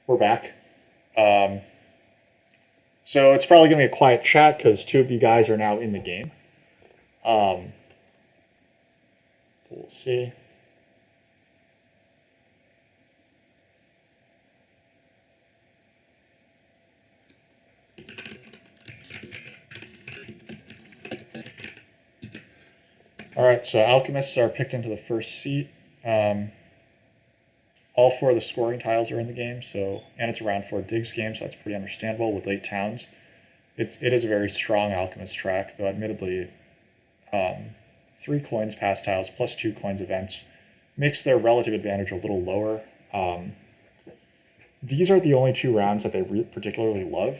We're back. Um, so it's probably going to be a quiet chat because two of you guys are now in the game. Um, we'll see. All right, so alchemists are picked into the first seat. Um, all four of the scoring tiles are in the game, and it's a round four digs game, so that's pretty understandable with late towns. It is a very strong alchemist track, though admittedly, um, 3 coins pass tiles plus 2 coins events makes their relative advantage a little lower. Um, these are the only 2 rounds that they particularly love.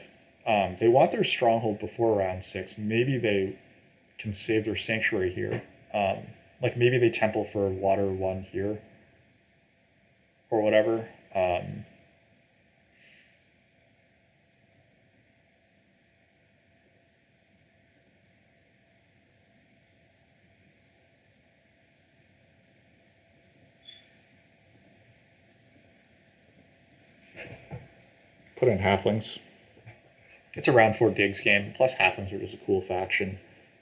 They want their stronghold before round 6. Maybe they can save their sanctuary here. Um, like maybe they temple for water 1 here or whatever. Put in halflings. It's a round 4 digs game. Plus halflings are just a cool faction.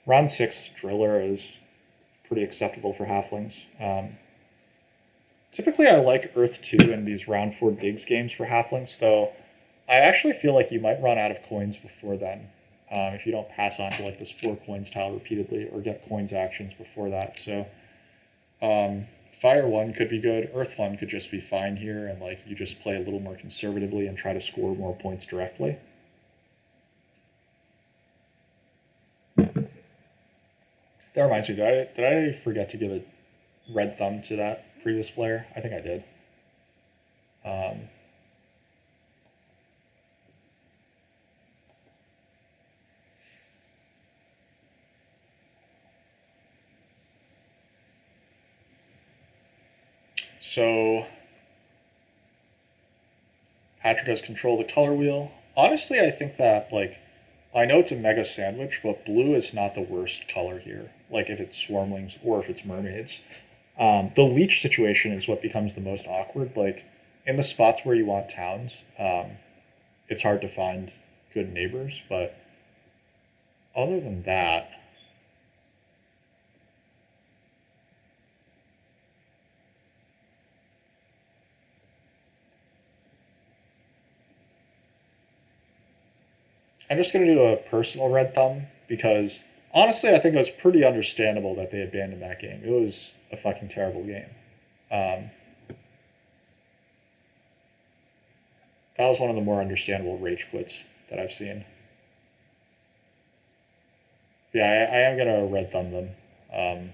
Round 6 driller is pretty acceptable for halflings. Typically, I like Earth 2 in these round 4 digs games for halflings, though I actually feel like you might run out of coins before then if you don't pass on to like this 4 coins tile repeatedly or get coins actions before that. So Fire 1 could be good. Earth 1 could just be fine here, and like you just play a little more conservatively and try to score more points directly. That reminds me, did I forget to give a red thumb to that previous player? I think I did. Um, so Patrick does control the color wheel. Honestly, I think that like I know it's a mega sandwich, but blue is not the worst color here. Like if it's swarmlings or if it's mermaids. The leech situation is what becomes the most awkward. Like in the spots where you want towns, it's hard to find good neighbors. But other than that, I'm just going to do a personal red thumb because honestly, I think it was pretty understandable that they abandoned that game. It was a fucking terrible game. Um, that was one of the more understandable rage quits that I've seen. Yeah, I am going to red thumb them. Um,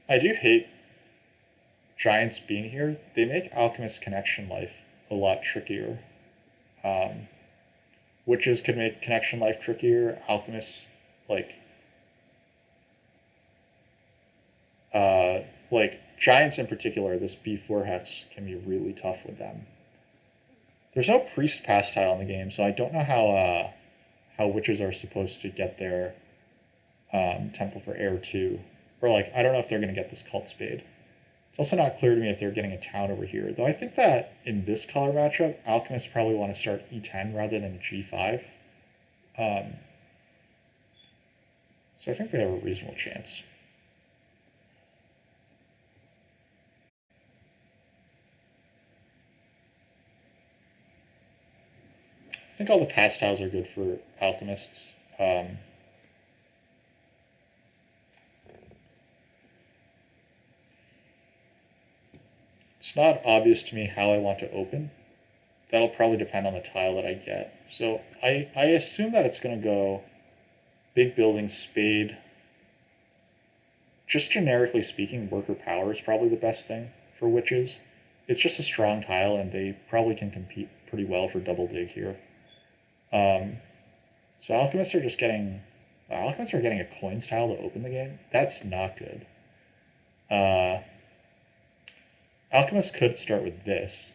I do hate giants being here. They make alchemist connection life a lot trickier. Um, witches could make connection life trickier. Alchemists, like uh, like giants in particular, this B4 hex can be really tough with them. There's no priest pass tile in the game, so I don't know how witches are supposed to get their temple for air 2, or like I don't know if they're going to get this cult spade. It's also not clear to me if they're getting a town over here, though I think that in this color matchup, alchemists probably want to start E10 rather than G5. Um, so I think they have a reasonable chance. I think all the pass tiles are good for alchemists. It's not obvious to me how I want to open. That'll probably depend on the tile that I get. So I assume that it's going to go big building, spade. Just generically speaking, worker power is probably the best thing for witches. It's just a strong tile, and they probably can compete pretty well for double dig here. So alchemists are just getting alchemists are getting a coins tile to open the game. That's not good. Uh, alchemists could start with this.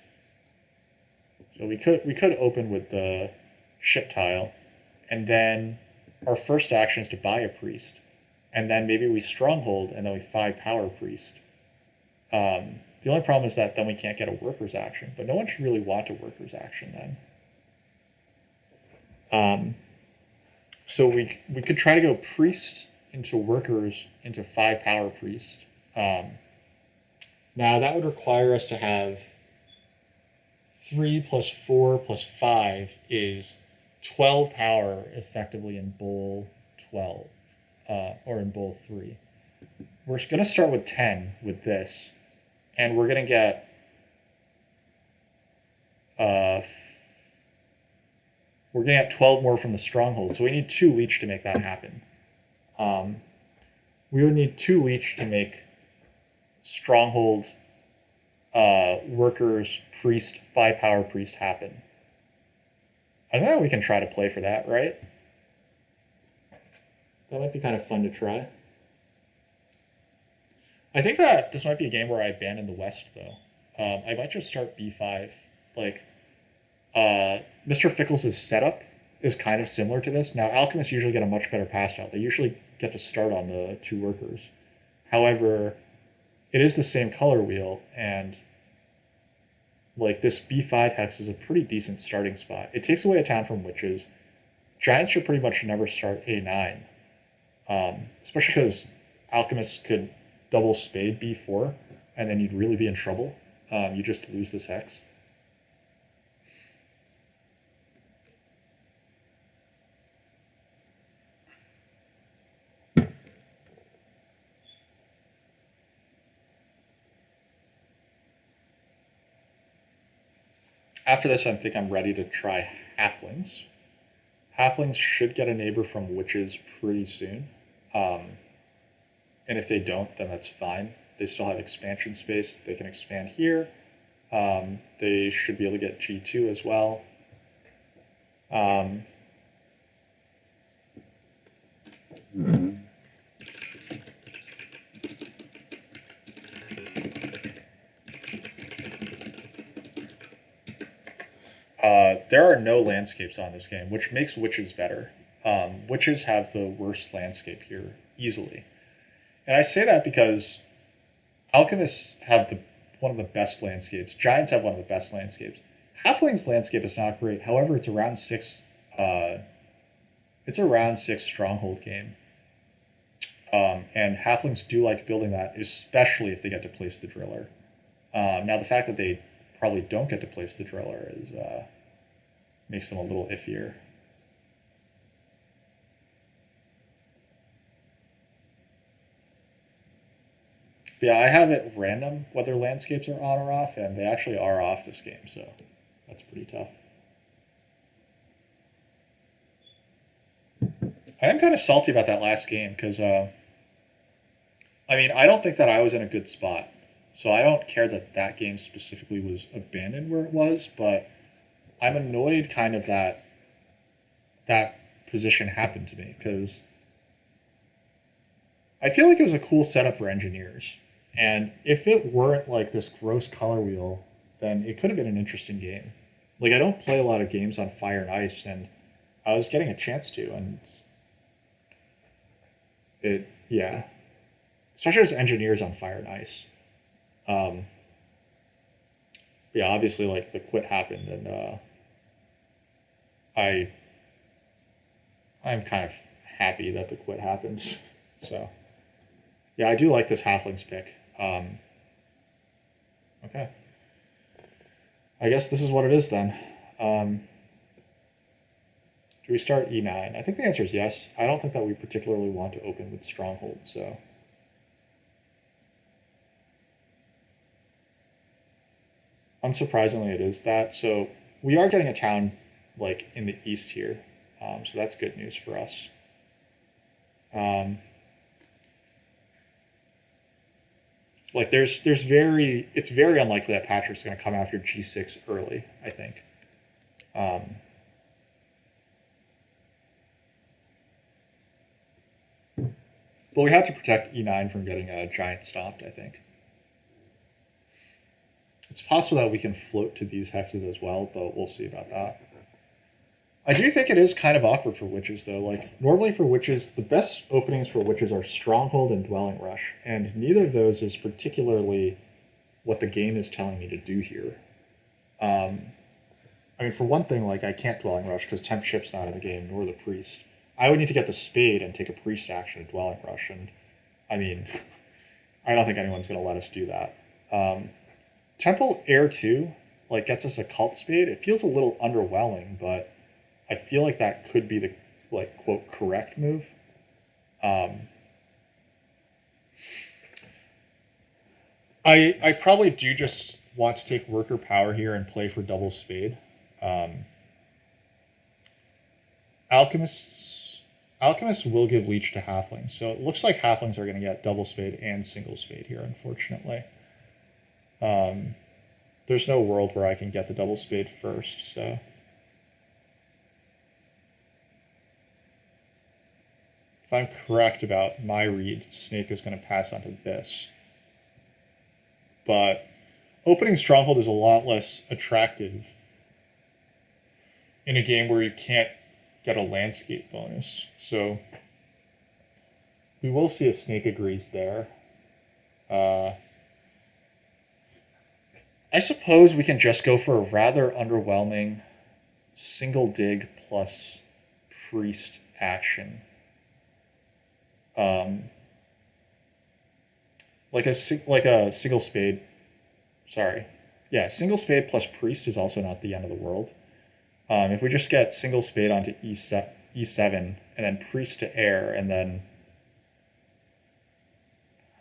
So we could open with the ship tile, and then our first action is to buy a priest, and then maybe we stronghold, and then we 5 power priest. The only problem is that then we can't get a worker's action, but no one should really want a worker's action then. So we could try to go priest into workers into 5 power priest. Now that would require us to have 3 plus 4 plus 5 is 12 power effectively in bowl 12, or in bowl 3. We're going to start with 10 with this, and we're going to get we're going to get 12 more from the stronghold, so we need 2 leech to make that happen. We would need 2 leech to make stronghold, workers, priest, 5 power priest happen. I think we can try to play for that, right? That might be kind of fun to try. I think that this might be a game where I abandon the West, though. I might just start B5. Like, Mr. Fickles' setup is kind of similar to this. Now, alchemists usually get a much better pass out. They usually get to start on the 2 workers. However, it is the same color wheel, and like this B5 hex is a pretty decent starting spot. It takes away a town from witches. Giants should pretty much never start A9, especially because alchemists could double spade B4, and then you'd really be in trouble. You just lose this hex. After this, I think I'm ready to try halflings. Halflings should get a neighbor from witches pretty soon. And if they don't, then that's fine. They still have expansion space. They can expand here. They should be able to get G2 as well. There are no landscapes on this game, which makes witches better. Witches have the worst landscape here, easily. And I say that because alchemists have one of the best landscapes. Giants have one of the best landscapes. Halfling's landscape is not great. However, it's a round 6. It's a round 6 stronghold game. And halflings do like building that, especially if they get to place the driller. Now, the fact that they probably don't get to place the driller makes them a little iffier. But yeah, I have it random whether landscapes are on or off, and they actually are off this game, so that's pretty tough. I am kind of salty about that last game because, I mean, I don't think that I was in a good spot. So I don't care that that game specifically was abandoned where it was, but I'm annoyed kind of that that position happened to me because I feel like it was a cool setup for engineers. And if it weren't like this gross color wheel, then it could have been an interesting game. Like, I don't play a lot of games on Fire and Ice, and I was getting a chance to, and yeah. Especially as engineers on Fire and Ice. Yeah, obviously, like, the quit happened, and I'm kind of happy that the quit happened. So, yeah, I do like this halflings pick. Okay. I guess this is what it is then. Do we start E9? I think the answer is yes. I don't think that we particularly want to open with Stronghold, so. Unsurprisingly, it is that. So we are getting a town like in the east here, so that's good news for us. Like it's very unlikely that Patrick's going to come after G6 early, I think. But we have to protect E9 from getting a giant stomped, I think. It's possible that we can float to these hexes as well, but we'll see about that. I do think it is kind of awkward for witches, though. Like, normally for witches, the best openings for witches are Stronghold and Dwelling Rush, and neither of those is particularly what the game is telling me to do here. Um, I mean, for one thing, like, I can't Dwelling Rush because Temp Ship's not in the game, nor the Priest. I would need to get the Spade and take a Priest action to Dwelling Rush, and, I mean, I don't think anyone's going to let us do that. Temple Air 2, like, gets us a Cult Spade. It feels a little underwhelming, but I feel like that could be the, like, quote, correct move. I probably do just want to take Worker Power here and play for double Spade. Alchemists will give Leech to Halflings, so it looks like Halflings are going to get double Spade and single Spade here, unfortunately. There's no world where I can get the double Spade first, so... If I'm correct about my read, Snake is going to pass on to this. But opening Stronghold is a lot less attractive in a game where you can't get a landscape bonus. So we will see if Snake agrees there. I suppose we can just go for a rather underwhelming single dig plus priest action. Like a single spade. Sorry. Yeah, single spade plus priest is also not the end of the world. If we just get single spade onto E7 and then priest to air and then...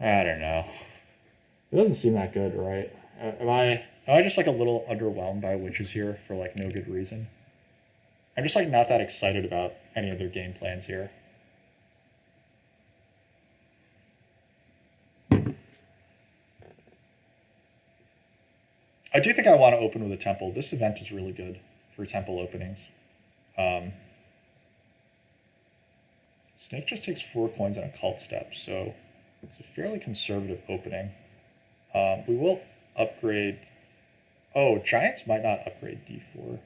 I don't know. It doesn't seem that good, right? Am I just like a little underwhelmed by witches here for like no good reason? I'm just like not that excited about any of their game plans here. I do think I want to open with a temple. This event is really good for temple openings. Snake just takes 4 coins and a cult step, so it's a fairly conservative opening. We will upgrade... Oh, Giants might not upgrade D4.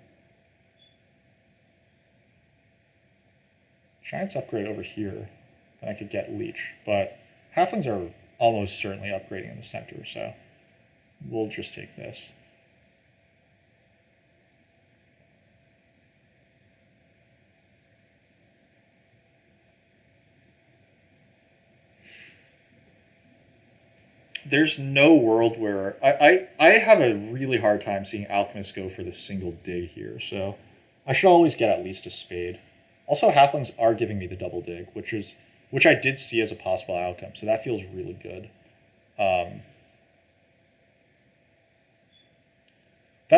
Giants upgrade over here, then I could get Leech, but Halflings are almost certainly upgrading in the center, so we'll just take this. There's no world where... I have a really hard time seeing Alchemists go for the single dig here, so I should always get at least a spade. Also, Halflings are giving me the double dig, which I did see as a possible outcome, so that feels really good. That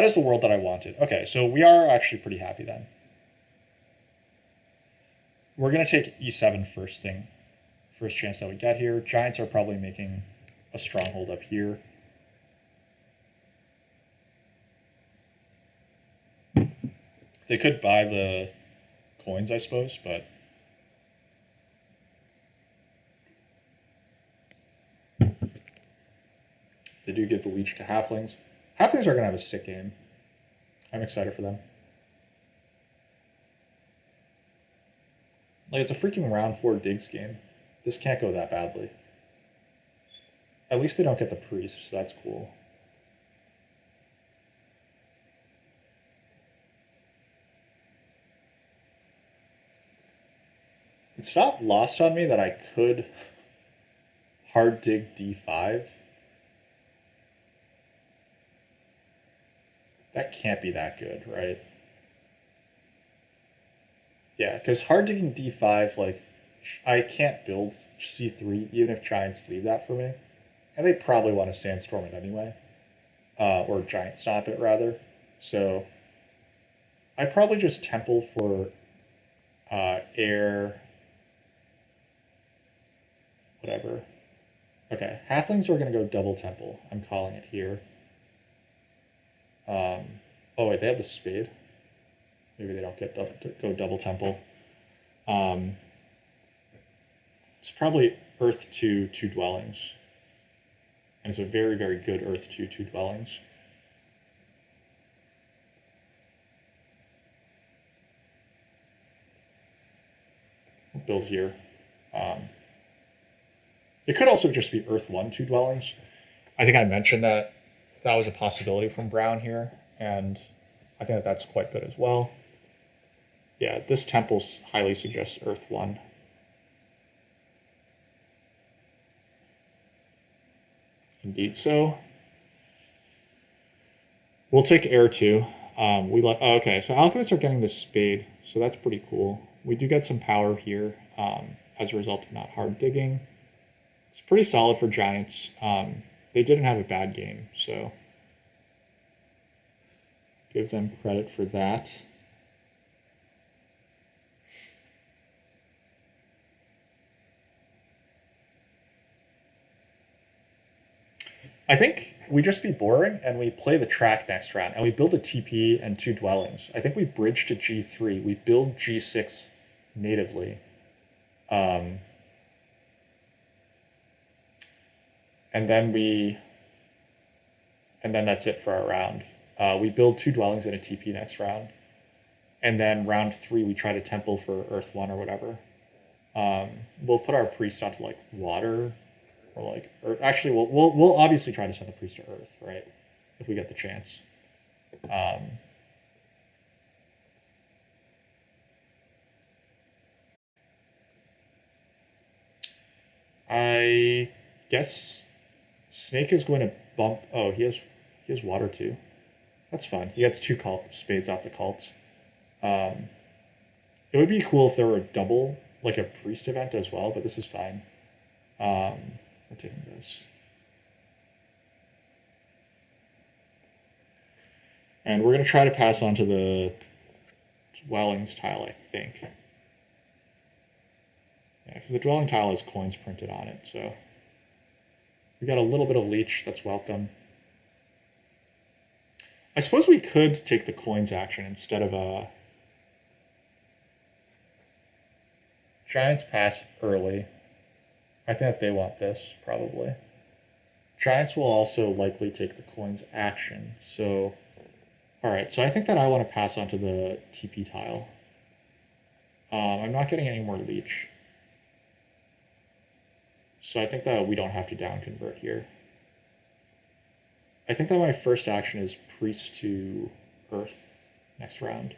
is the world that I wanted. Okay, so we are actually pretty happy then. We're going to take E7 first thing. First chance that we get here. Giants are probably making a stronghold up here. They could buy the coins, I suppose, but... They do give the Leech to Halflings. Halflings are going to have a sick game. I'm excited for them. Like, it's a freaking round 4 digs game. This can't go that badly. At least they don't get the priest, so that's cool. It's not lost on me that I could hard dig D5. That can't be that good, right? Yeah, because hard digging D5, like, I can't build C3 even if Giants leave that for me. And they probably want to Sandstorm it anyway. Or Giant Stomp it, rather. So I probably just Temple for air... Whatever. Okay, Halflings are going to go double Temple. I'm calling it here. Oh, wait, they have the Spade. Maybe they don't go double Temple. It's probably Earth 2, 2 Dwellings. And it's a very, very good Earth 2, 2 Dwellings. build here. It could also just be Earth 1, 2 dwellings. I think I mentioned that that was a possibility from Brown here, and I think that that's quite good as well. Yeah, this temple highly suggests Earth 1. Indeed so. We'll take air 2. Okay, so alchemists are getting this spade, so that's pretty cool. We do get some power here as a result of not hard digging. It's pretty solid for giants. They didn't have a bad game, so give them credit for that. I think we just be boring and we play the track next round and we build a TP and 2 dwellings. I think we bridge to G3. We build G6 natively. And then that's it for our round. We build 2 dwellings and a TP next round. And then round 3, we try to temple for Earth 1 or whatever. We'll put our priest onto like water. Or like, or actually, we'll obviously try to send the priest to Earth, right? If we get the chance. I guess Snake is going to bump. Oh, he has water too. That's fun. He gets 2 spades off the cults. It would be cool if there were a double, like a priest event as well, but this is fine. We're taking this. And we're going to try to pass on to the dwellings tile, I think. Yeah, because the dwelling tile has coins printed on it, so we got a little bit of leech. That's welcome. I suppose we could take the coins action instead of a Giants pass early. I think that they want this, probably. Giants will also likely take the coins action, so... Alright, so I think that I want to pass on to the TP tile. I'm not getting any more leech. So I think that we don't have to down convert here. I think that my first action is priest to earth next round.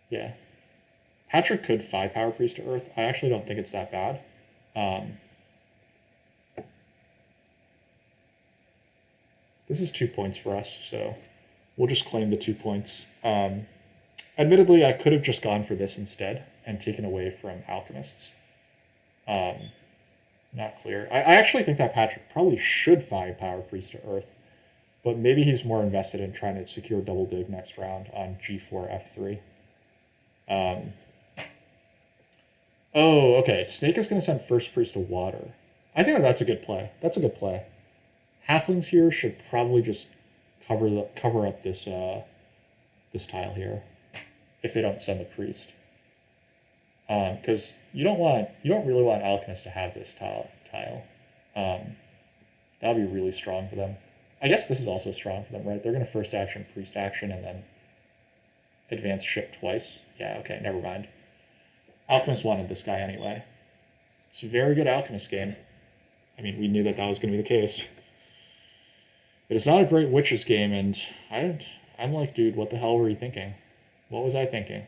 Yeah. Patrick could 5 power priest to earth. I actually don't think it's that bad. This is 2 points for us, so we'll just claim the 2 points. Admittedly, I could have just gone for this instead and taken away from alchemists. Not clear. I actually think that Patrick probably should 5 power priest to earth, but maybe he's more invested in trying to secure double dig next round on G4 F3. Oh, okay. Snake is going to send first priest to water. I think that's a good play. That's a good play. Halflings here should probably just cover up this this tile here if they don't send the priest. Because you don't really want alchemists to have this tile. That would be really strong for them. I guess this is also strong for them, right? They're going to first action, priest action, and then advance ship twice. Yeah, okay, never mind. Alchemist wanted this guy anyway. It's a very good alchemist game. I mean, we knew that was going to be the case. But it's not a great witches game, and I'm like, dude, what the hell were you thinking? What was I thinking?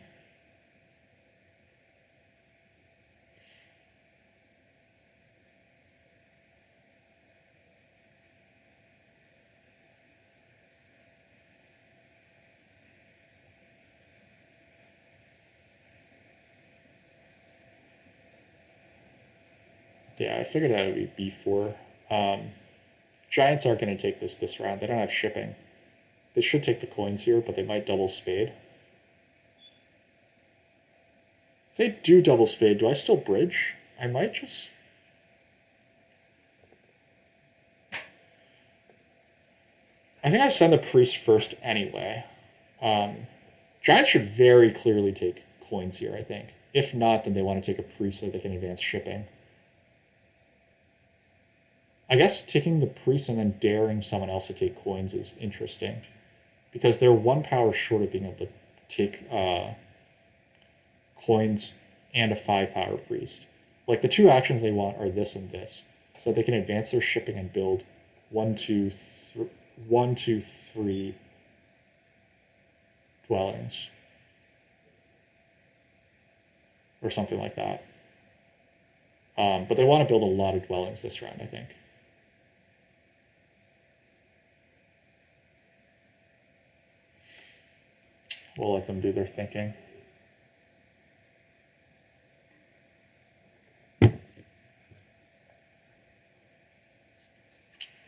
Yeah, I figured that would be B4. Giants aren't going to take this round. They don't have shipping. They should take the coins here, but they might double spade. If they do double spade, do I still bridge? I might just... I think I send the priest first anyway. Giants should very clearly take coins here, I think. If not, then they want to take a priest so they can advance shipping. I guess taking the priest and then daring someone else to take coins is interesting. Because they're 1 power short of being able to take coins and a 5-power priest. Like, the two actions they want are this and this, so that they can advance their shipping and build 1, 2, 3 dwellings. Or something like that. But they want to build a lot of dwellings this round, I think. We'll let them do their thinking.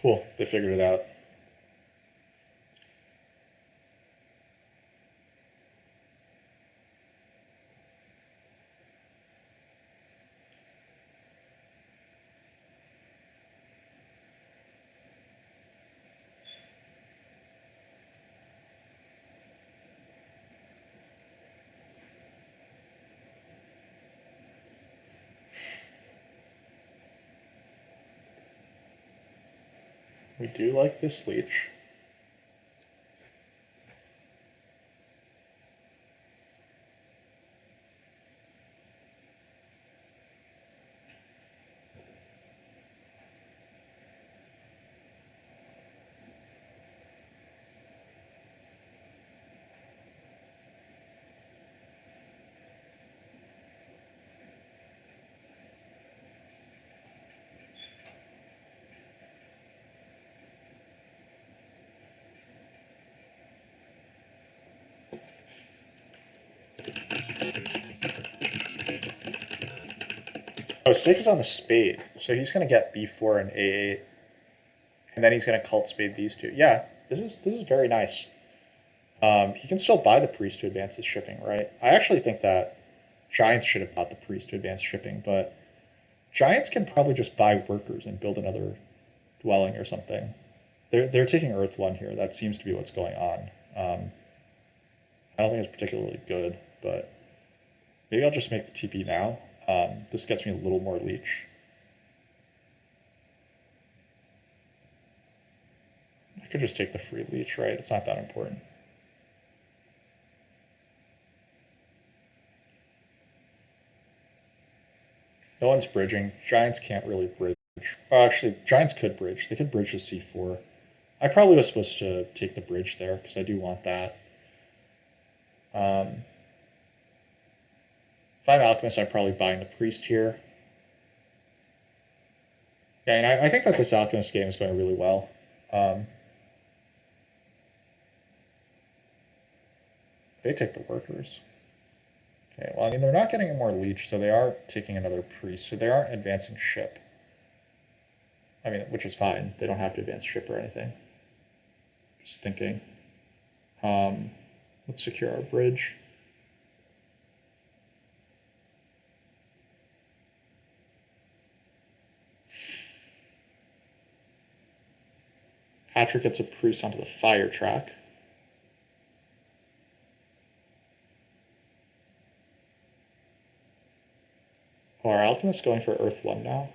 Cool, they figured it out. We do like this leech. Oh, Stake is on the spade, so he's going to get B4 and A8, and then he's going to cult spade these two. Yeah, this is very nice. He can still buy the priest to advance his shipping, right? I actually think that Giants should have bought the priest to advance shipping, but Giants can probably just buy workers and build another dwelling or something. They're taking Earth 1 here. That seems to be what's going on. I don't think it's particularly good, but maybe I'll just make the TP now. This gets me a little more leech. I could just take the free leech, right? It's not that important. No one's bridging. Giants can't really bridge. Oh, actually, Giants could bridge. They could bridge to C4. I probably was supposed to take the bridge there, because I do want that. If I'm Alchemist, I'm probably buying the priest here. Yeah, and I think that this Alchemist game is going really well. They take the workers. Okay, well, I mean, they're not getting a more leech, so they are taking another priest, so they aren't advancing ship. I mean, which is fine. They don't have to advance ship or anything. Just thinking. Let's secure our bridge. Patrick gets a priest onto the fire track. Oh, are Alchemists going for Earth 1 now?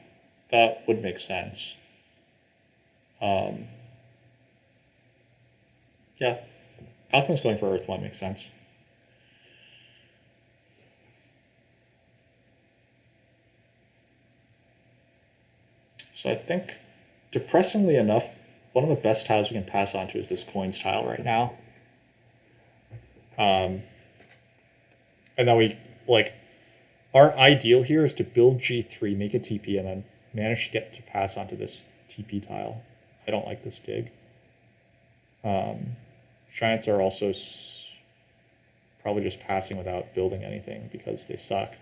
That would make sense. Yeah, Alchemist going for Earth 1 makes sense. So I think, depressingly enough, one of the best tiles we can pass on to is this coins tile right now. And then we, like, our ideal here is to build G3, make a TP, and then manage to get to pass onto this TP tile. I don't like this dig. Giants are also probably just passing without building anything because they suck.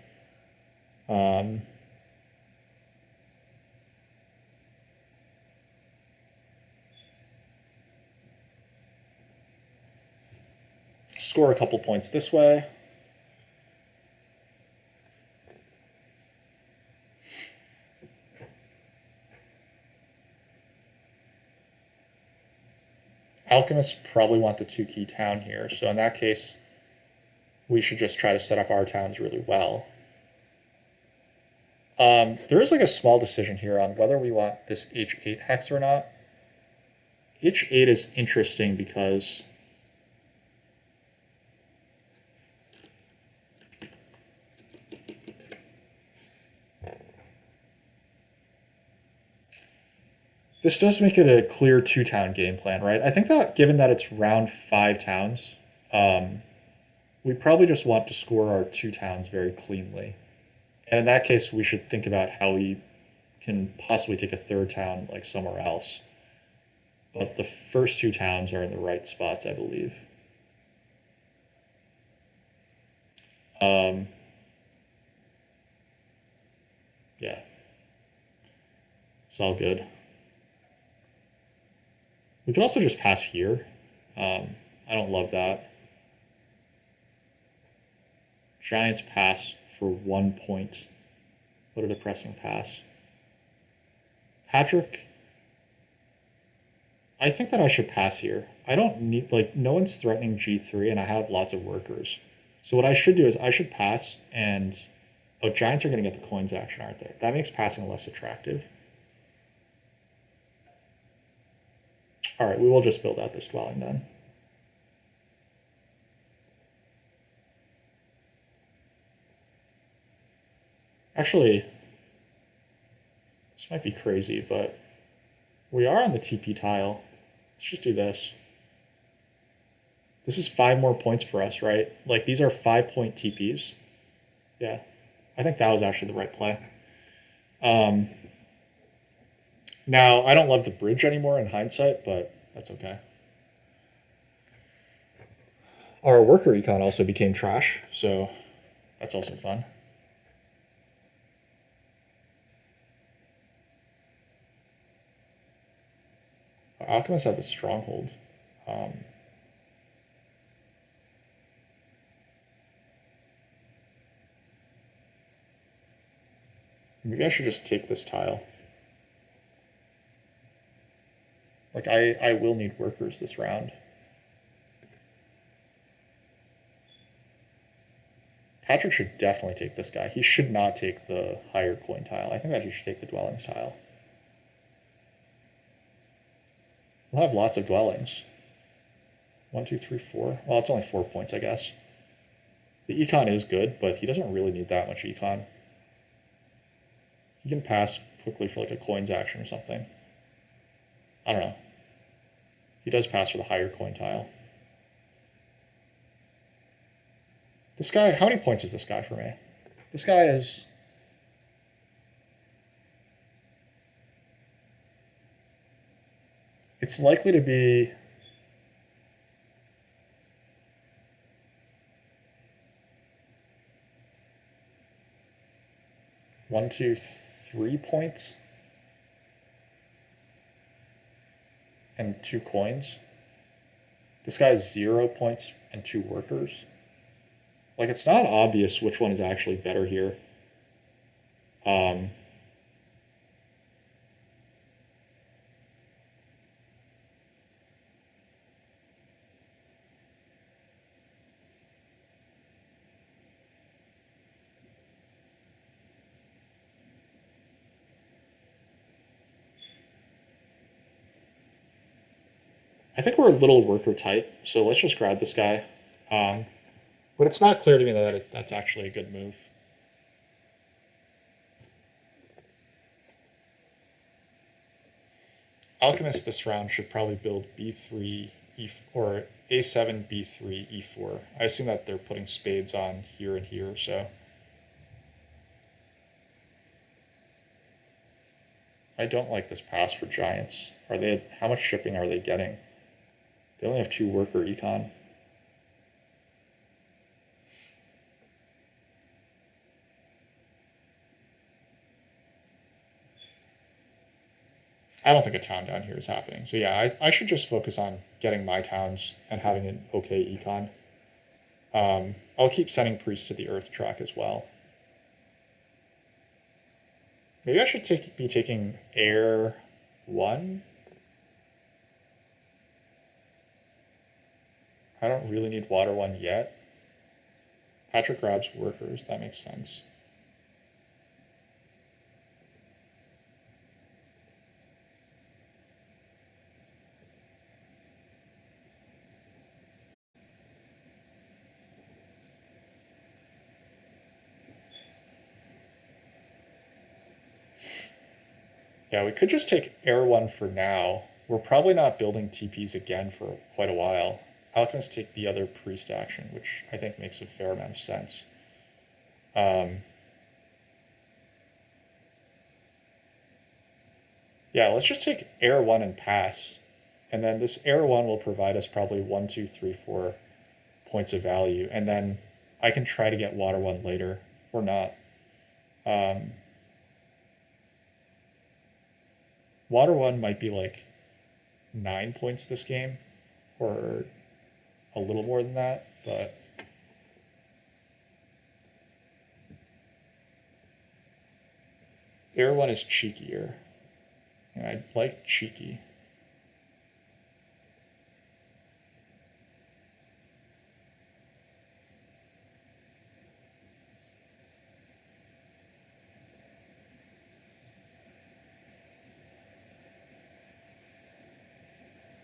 Score a couple points this way. Alchemists probably want the 2-key town here, so in that case, we should just try to set up our towns really well. There is like a small decision here on whether we want this H8 hex or not. H8 is interesting because This does make it a clear two-town game plan, right? I think that given that it's round 5 towns, um, we probably just want to score our 2 towns very cleanly. And in that case, we should think about how we can possibly take a third town like somewhere else. But the first 2 towns are in the right spots, I believe. Um, yeah, it's all good. We could also just pass here. I don't love that. Giants pass for 1 point. What a depressing pass. Patrick, I think that I should pass here. I don't need, like, no one's threatening G3 and I have lots of workers. So what I should do is I should pass and, oh, Giants are going to get the coins action, aren't they? That makes passing less attractive. All right, we will just build out this dwelling then. Actually, this might be crazy, but we are on the TP tile. Let's just do this. This is 5 more points for us, right? Like, these are 5-point TPs. Yeah, I think that was actually the right play. Now, I don't love the bridge anymore in hindsight, but that's okay. Our worker econ also became trash, so that's also fun. Our alchemists have the stronghold. Maybe I should just take this tile. Like, I will need workers this round. Patrick should definitely take this guy. He should not take the higher coin tile. I think that he should take the dwellings tile. We'll have lots of dwellings. 1, 2, 3, 4. Well, it's only 4 points, I guess. The econ is good, but he doesn't really need that much econ. He can pass quickly for like a coins action or something. I don't know. He does pass for the higher coin tile. This guy, how many points is this guy for me? This guy is... It's likely to be... One, two, 3 points. And 2 coins. This guy has 0 points and 2 workers. Like, it's not obvious which one is actually better here. I think we're a little worker tight, so let's just grab this guy. But it's not clear to me that that's actually a good move. Alchemists this round should probably build B3 or A7 B3 E4. I assume that they're putting spades on here and here, so I don't like this pass for Giants. How much shipping are they getting? They only have 2 worker econ. I don't think a town down here is happening. So yeah, I should just focus on getting my towns and having an okay econ. I'll keep sending priests to the earth track as well. Maybe I should be taking air 1. I don't really need water 1 yet. Patrick grabs workers, that makes sense. Yeah, we could just take Air 1 for now. We're probably not building TPs again for quite a while. Alchemists take the other priest action, which I think makes a fair amount of sense. Yeah, let's just take Air 1 and pass. And then this Air 1 will provide us probably 1, 2, 3, 4 points of value. And then I can try to get Water 1 later, or not. Water 1 might be like 9 points this game, or a little more than that, but Air 1 is cheekier, and I like cheeky.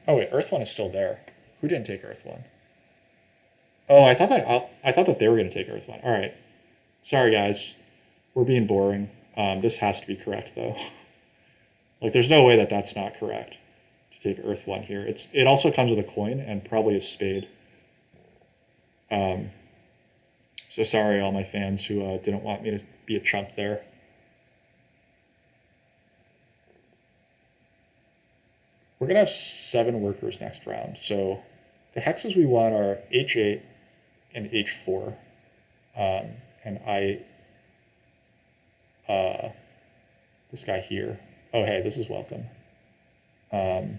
Oh wait, Earth 1 is still there. Who didn't take Earth 1? Oh, I thought that they were going to take Earth 1. All right. Sorry guys. We're being boring. This has to be correct though. Like there's no way that that's not correct to take Earth 1 here. It also comes with a coin and probably a spade. So sorry all my fans who didn't want me to be a chump there. We're going to have 7 workers next round. So the hexes we want are H8 and H4. And this guy here. Oh, hey, this is welcome. So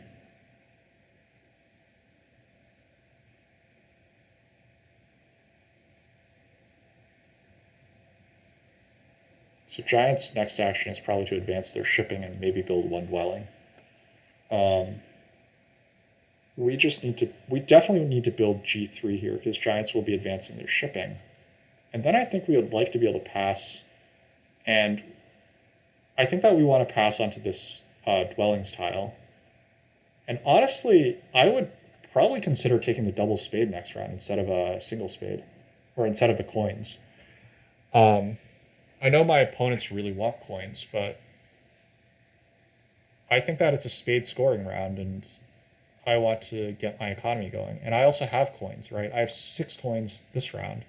Giants' next action is probably to advance their shipping and maybe build 1 dwelling. We definitely need to build G3 here because Giants will be advancing their shipping. And then I think we would like to be able to pass, and I think that we want to pass onto this dwellings tile. And honestly, I would probably consider taking the double spade next round instead of a single spade, or instead of the coins. I know my opponents really want coins, but I think that it's a spade scoring round, and I want to get my economy going. And I also have coins, right? I have 6 coins this round,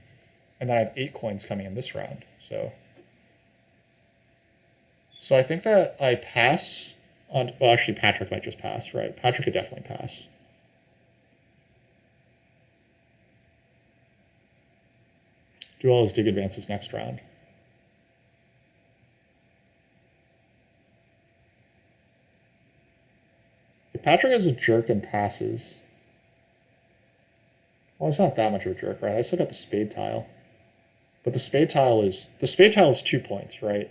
and then I have 8 coins coming in this round. So I think that I pass on. Well, actually, Patrick might just pass, right? Patrick could definitely pass. Do all his dig advances next round. If Patrick is a jerk and passes, well, he's not that much of a jerk, right? I still got the spade tile, but the spade tile is 2 points, right?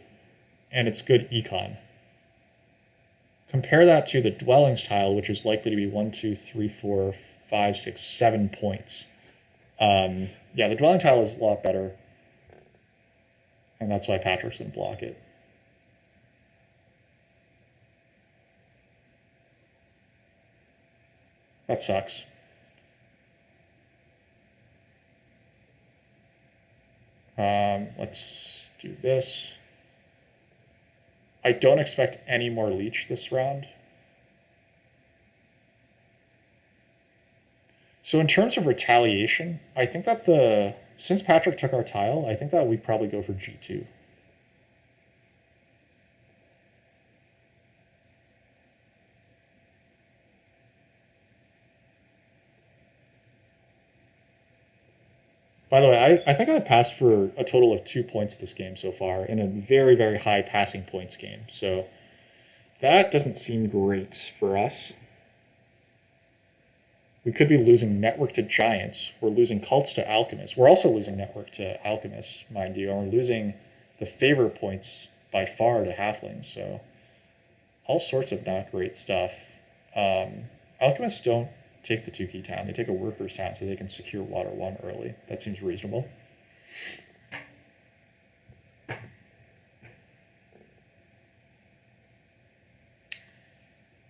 And it's good econ. Compare that to the dwellings tile, which is likely to be 1, 2, 3, 4, 5, 6, 7 points. Yeah, the dwelling tile is a lot better, and that's why Patrick's didn't block it. That sucks. Let's do this. I don't expect any more leech this round. So in terms of retaliation, I think that since Patrick took our tile, I think that we probably go for G2. By the way, I think I passed for a total of 2 points this game so far in a very, very high passing points game. So that doesn't seem great for us. We could be losing network to Giants. We're losing cults to alchemists. We're also losing network to alchemists, mind you, and we're losing the favor points by far to halflings. So all sorts of not great stuff. Alchemists don't take the 2-key town. They take a workers town so they can secure water 1 early. That seems reasonable.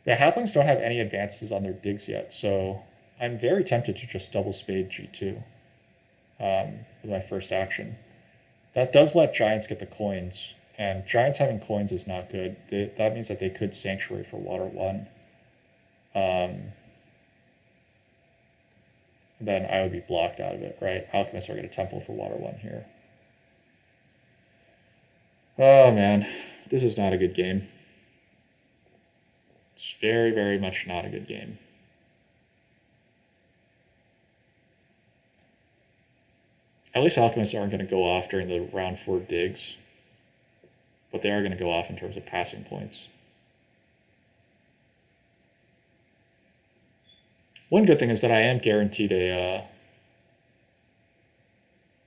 The halflings don't have any advances on their digs yet, so I'm very tempted to just double spade G2 with my first action. That does let Giants get the coins, and giants having coins is not good. That means that they could sanctuary for water 1. Then I would be blocked out of it, right? Alchemists are going to temple for water 1 here. Oh man, this is not a good game. It's very, very much not a good game. At least alchemists aren't going to go off during the round 4 digs, but they are going to go off in terms of passing points. One good thing is that I am guaranteed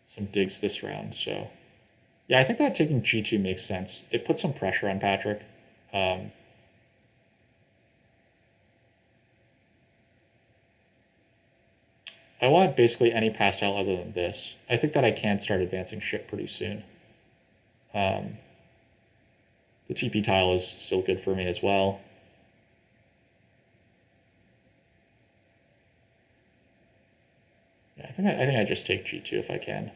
some digs this round, so yeah, I think that taking G2 makes sense. It puts some pressure on Patrick. I want basically any pass tile other than this. I think that I can start advancing ship pretty soon. The TP tile is still good for me as well. Yeah, I think I just take G2 if I can.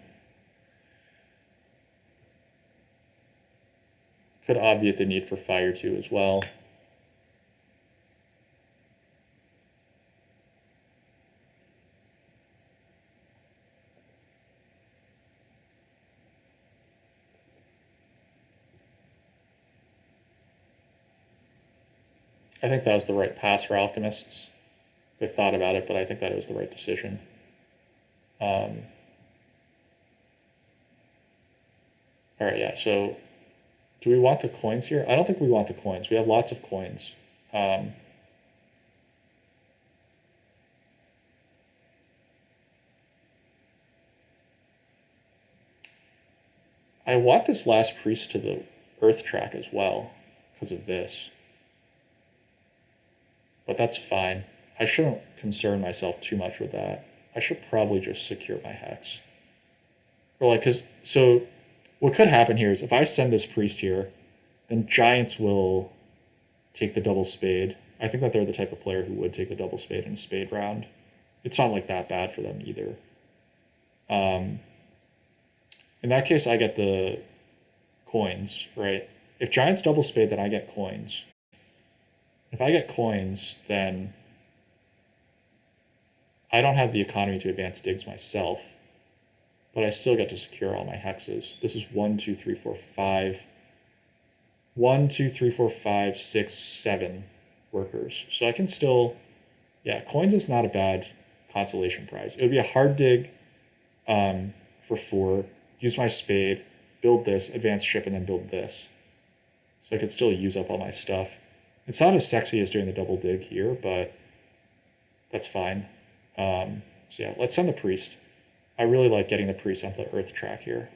Could obviate the need for Fire 2 as well. I think that was the right pass for alchemists. They thought about it, but I think that it was the right decision. All right, yeah, so do we want the coins here? I don't think we want the coins. We have lots of coins. I want this last priest to the earth track as well because of this. But that's fine. I shouldn't concern myself too much with that. I should probably just secure my hex. Or like, so what could happen here is if I send this priest here, then giants will take the double spade. I think that they're the type of player who would take the double spade in a spade round. It's not like that bad for them either. In that case, I get the coins, right? If giants double spade, then I get coins. If I get coins, then I don't have the economy to advance digs myself, but I still get to secure all my hexes. This is 1, 2, 3, 4, 5. 1, 2, 3, 4, 5, 6, 7 workers. So I can still, yeah, coins is not a bad consolation prize. It would be a hard dig for 4, use my spade, build this, advance ship, and then build this. So I could still use up all my stuff. It's not as sexy as doing the double dig here, but that's fine. So yeah, let's send the priest. I really like getting the priest onto the earth track here.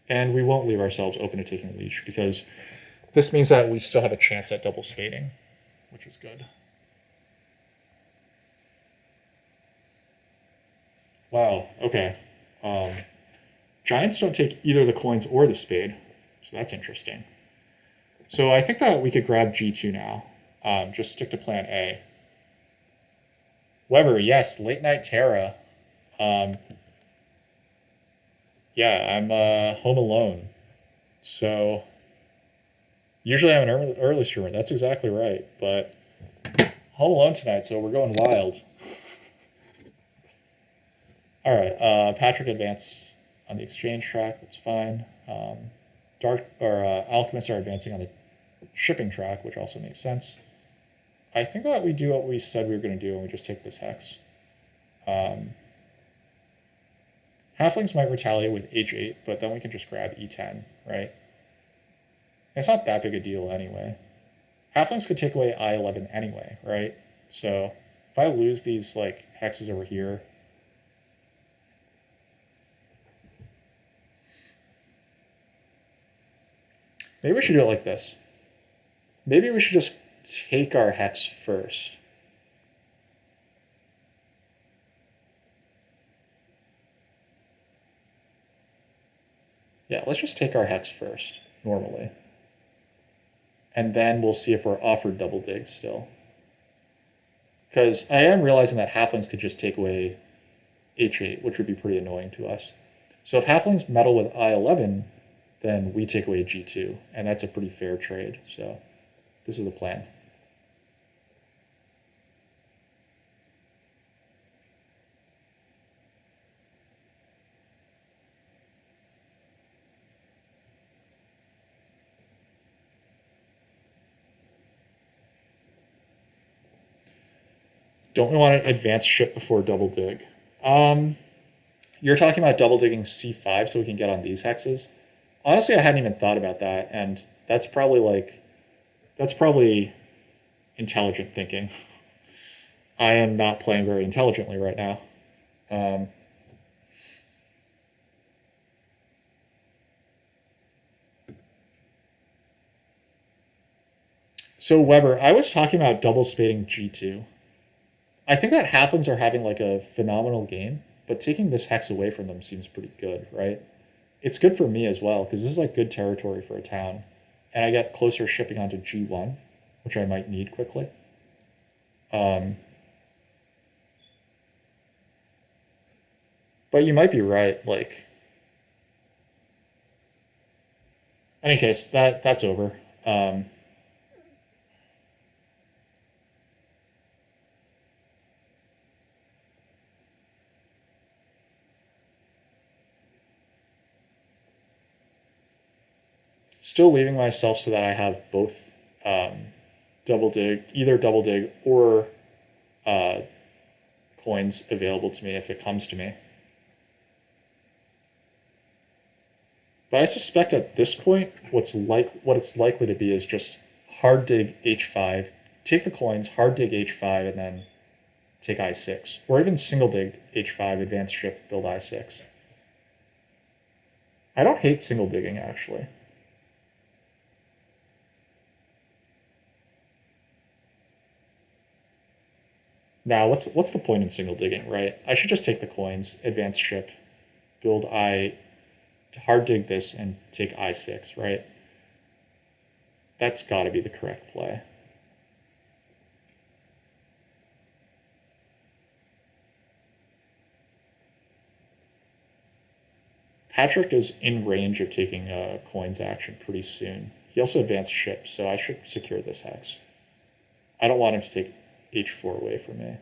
And we won't leave ourselves open to taking leash because this means that we still have a chance at double spading, which is good. Wow, okay. Giants don't take either the coins or the spade, so that's interesting. So I think that we could grab G2 now. Just stick to plan A. Weber, yes, late night Terra. Yeah, I'm home alone. So usually I'm an early streamer. That's exactly right. But home alone tonight, so we're going wild. All right, Patrick advanced on the exchange track. That's fine. Alchemists are advancing on the shipping track, which also makes sense. I think that we do what we said we were going to do, and we just take this hex. Halflings might retaliate with H8, but then we can just grab E10, right? It's not that big a deal anyway. Halflings could take away I11 anyway, right? So if I lose these like hexes over here, maybe we should do it like this. Maybe we should just take our hex first. Yeah, let's just take our hex first, normally. And then we'll see if we're offered double dig still. Because I am realizing that halflings could just take away H8, which would be pretty annoying to us. So if halflings meddle with I11, then we take away G2, and that's a pretty fair trade. So this is the plan. Don't we want to advance ship before double dig? You're talking about double digging C5 so we can get on these hexes. Honestly, I hadn't even thought about that, and that's probably intelligent thinking. I am not playing very intelligently right now. So Weber, I was talking about double spading G2. I think that halflings are having like a phenomenal game, but taking this hex away from them seems pretty good, right? It's good for me as well because this is like good territory for a town, and I get closer shipping onto G1, which I might need quickly. But you might be right. Like, any case, that's over. Still leaving myself so that I have both double dig, either double dig or uh, coins available to me if it comes to me. But I suspect at this point, what it's likely to be is just hard dig H5, take the coins, hard dig H5, and then take I6, or even single dig H5, advance ship, build I6. I don't hate single digging actually. Now, what's the point in single digging, right? I should just take the coins, advance ship, build I, hard dig this, and take I6, right? That's got to be the correct play. Patrick is in range of taking a coins action pretty soon. He also advanced ship, so I should secure this hex. I don't want him to take H4 away from me.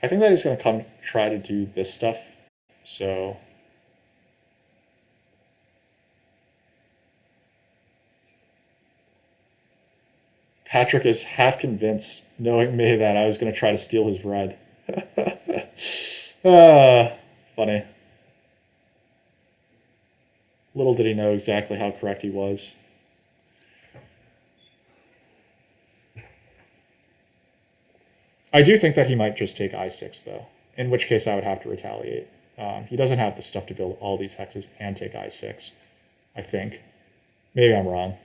I think that he's going to come try to do this stuff, so Patrick is half convinced, knowing me, that I was going to try to steal his red. Funny. Little did he know exactly how correct he was. I do think that he might just take I6, though, in which case I would have to retaliate. He doesn't have the stuff to build all these hexes and take I6, I think. Maybe I'm wrong.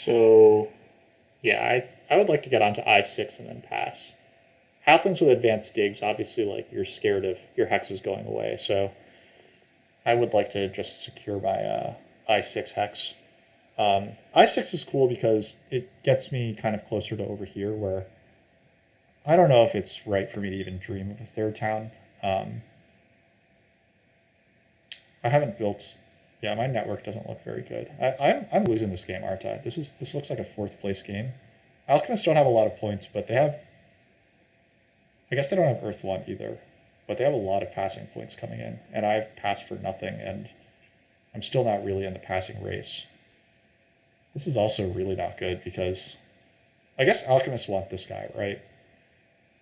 So, yeah, I would like to get onto I6 and then pass. Halflings with advanced digs, obviously, like, you're scared of your hexes going away, so I would like to just secure my I6 hex. I6 is cool because it gets me kind of closer to over here, where I don't know if it's right for me to even dream of a third town. Um, I haven't built. Yeah, my network doesn't look very good. I'm losing this game, aren't I? This looks like a fourth place game. Alchemists don't have a lot of points, but they have. I guess they don't have Earth One either, but they have a lot of passing points coming in, and I've passed for nothing, and I'm still not really in the passing race. This is also really not good because I guess alchemists want this guy, right?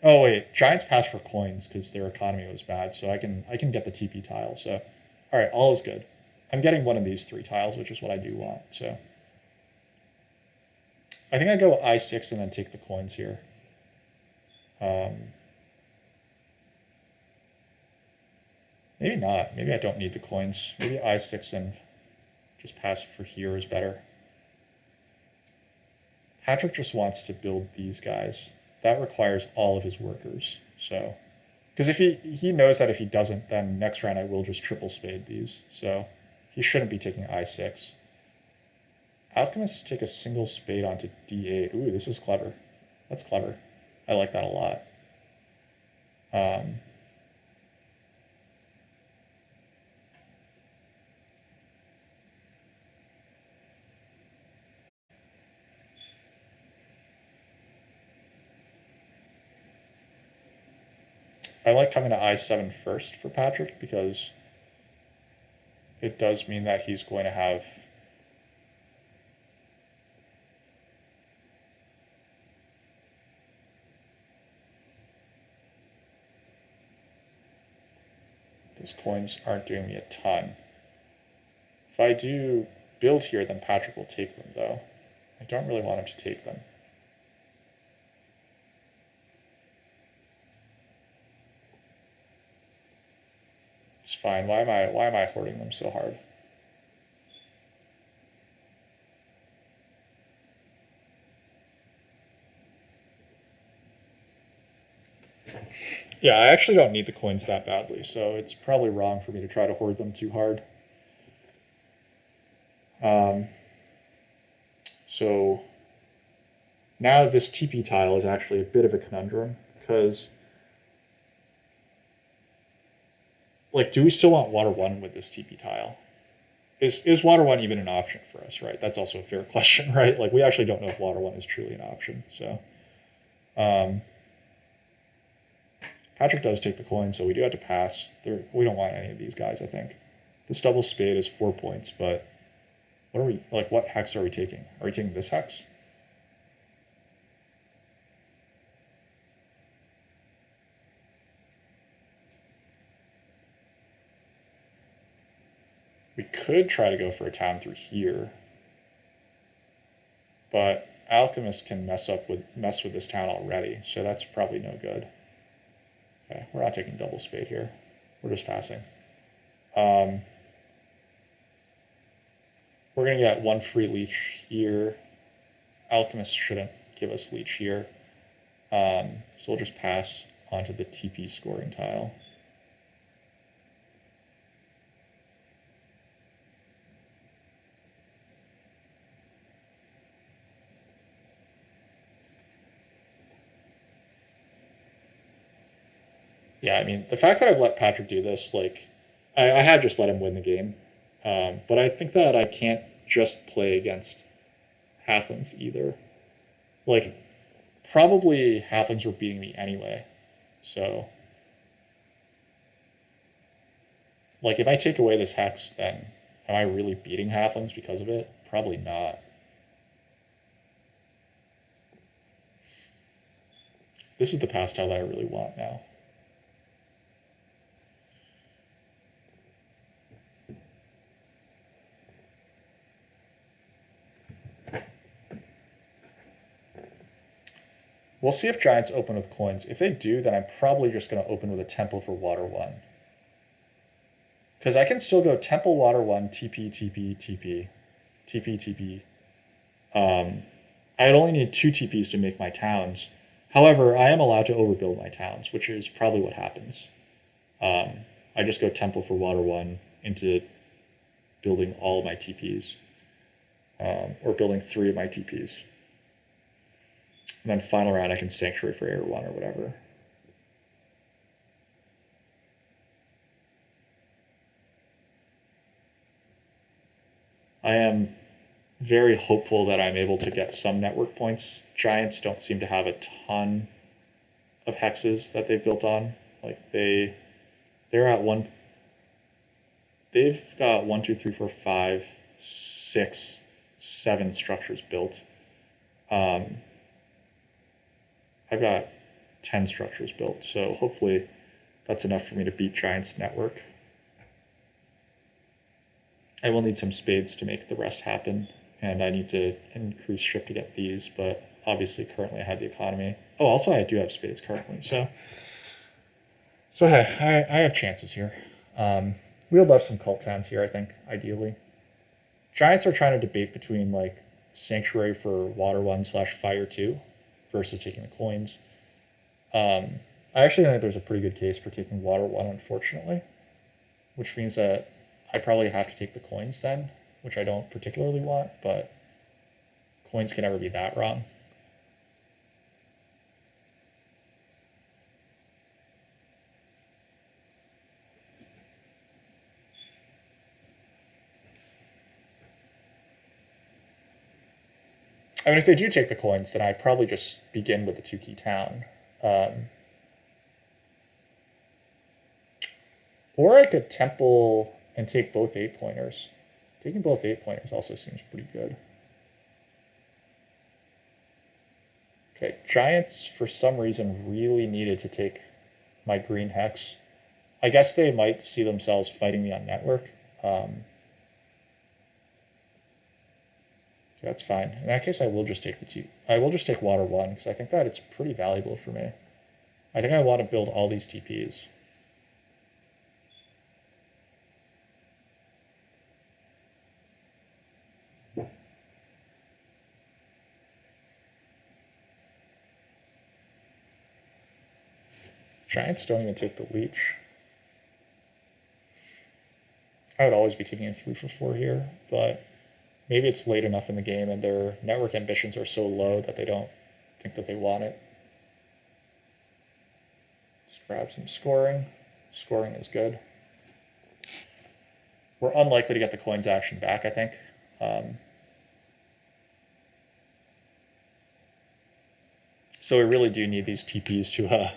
Oh wait, giants pass for coins because their economy was bad, so I can get the TP tile. So, all right, all is good. I'm getting one of these 3 tiles, which is what I do want. So, I think I go I6 and then take the coins here. Maybe not. Maybe I don't need the coins. Maybe I6 and just pass for here is better. Patrick just wants to build these guys. That requires all of his workers. So, because if he knows that if he doesn't, then next round I will just triple spade these. So he shouldn't be taking I6. Alchemists take a single spade onto D8. Ooh, this is clever. That's clever. I like that a lot. I like coming to I7 first for Patrick because it does mean that he's going to have his coins aren't doing me a ton. If I do build here, then Patrick will take them, though. I don't really want him to take them. It's fine. Why am I hoarding them so hard? Yeah, I actually don't need the coins that badly, so it's probably wrong for me to try to hoard them too hard. So now this TP tile is actually a bit of a conundrum because, like, do we still want water 1 with this TP tile? Is water 1 even an option for us, right? That's also a fair question, right? Like, we actually don't know if water 1 is truly an option. So, Patrick does take the coin, so we do have to pass. We don't want any of these guys, I think. This double spade is 4 points, but what are we, like, what hex are we taking? Are we taking this hex? We could try to go for a town through here, but alchemists can mess with this town already, so that's probably no good. Okay, we're not taking double spade here. We're just passing. We're gonna get 1 free leech here. Alchemists shouldn't give us leech here, so we'll just pass onto the TP scoring tile. Yeah, I mean, the fact that I've let Patrick do this, like, I had just let him win the game. But I think that I can't just play against halflings either. Like, probably halflings were beating me anyway. So, like, if I take away this hex, then am I really beating halflings because of it? Probably not. This is the pass tile that I really want now. We'll see if giants open with coins. If they do, then I'm probably just going to open with a temple for water 1. Because I can still go temple water 1, TP, TP, TP, TP, TP. I'd only need 2 TPs to make my towns. However, I am allowed to overbuild my towns, which is probably what happens. Um, I just go Temple for Water 1 into building all of my TPs, or building 3 of my TPs. And then final round I can Sanctuary for Air 1 or whatever. I am very hopeful that I'm able to get some network points. Giants don't seem to have a ton of hexes that they've built on. Like they're at one. They've got 1, 2, 3, 4, 5, 6, 7 structures built. I've got 10 structures built, so hopefully that's enough for me to beat Giants' network. I will need some spades to make the rest happen, and I need to increase ship to get these, but obviously currently I have the economy. Oh, also I do have spades currently, so hey, I have chances here. We would love some cult towns here, I think, ideally. Giants are trying to debate between like Sanctuary for Water 1/Fire 2 versus taking the coins. I actually think there's a pretty good case for taking Water 1, unfortunately, which means that I probably have to take the coins then, which I don't particularly want, but coins can never be that wrong. I mean, if they do take the coins, then I probably just begin with the 2-key town. Or I could temple and take both 8-pointers. Taking both 8-pointers also seems pretty good. Okay, Giants, for some reason, really needed to take my green hex. I guess they might see themselves fighting me on network. That's fine. In that case, I will just take the 2. I will just take Water 1, because I think that it's pretty valuable for me. I think I want to build all these TPs. Giants don't even take the leech. I would always be taking a 3 for 4 here, but maybe it's late enough in the game and their network ambitions are so low that they don't think that they want it. Let's grab some scoring. Scoring is good. We're unlikely to get the coins action back, I think. So we really do need these TPs to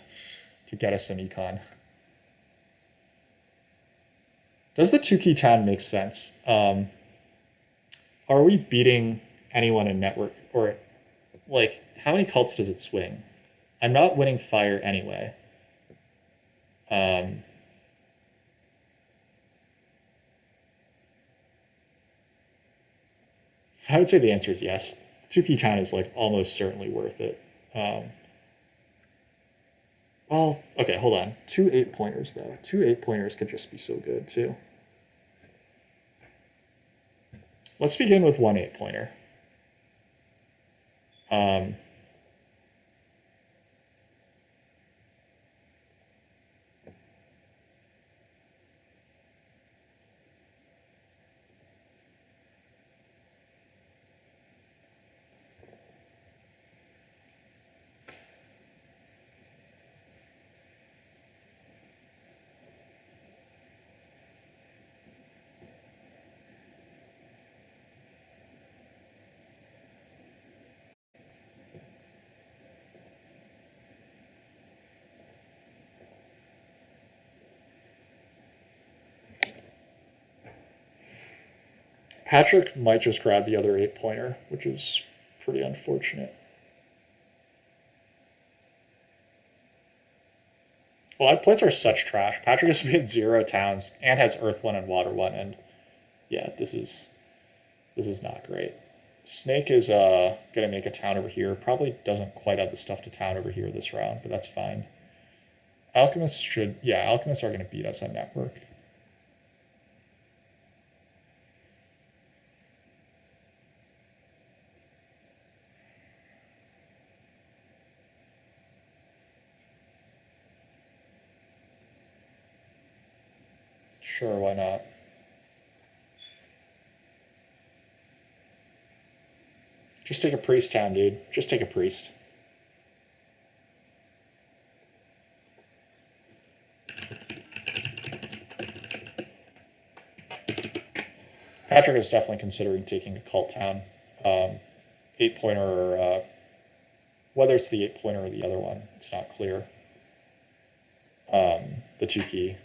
get us some econ. Does the 2-key town make sense? Are we beating anyone in network? Or, like, how many cults does it swing? I'm not winning fire anyway. I would say the answer is yes. The 2-key town is, like, almost certainly worth it. Well, okay, hold on. 2 8-pointers, though. 2 8-pointers could just be so good, too. Let's begin with 1 8-pointer. Patrick might just grab the other 8-pointer, which is pretty unfortunate. Well, our plates are such trash. Patrick has made 0 towns and has Earth 1 and Water 1, and yeah, this is not great. Snake is gonna make a town over here. Probably doesn't quite have the stuff to town over here this round, but that's fine. Alchemists should, yeah, Alchemists are gonna beat us on network. Sure, why not? Just take a priest town, dude. Just take a priest. Patrick is definitely considering taking a cult town. 8-pointer, or whether it's the 8-pointer or the other one, it's not clear. The 2-key.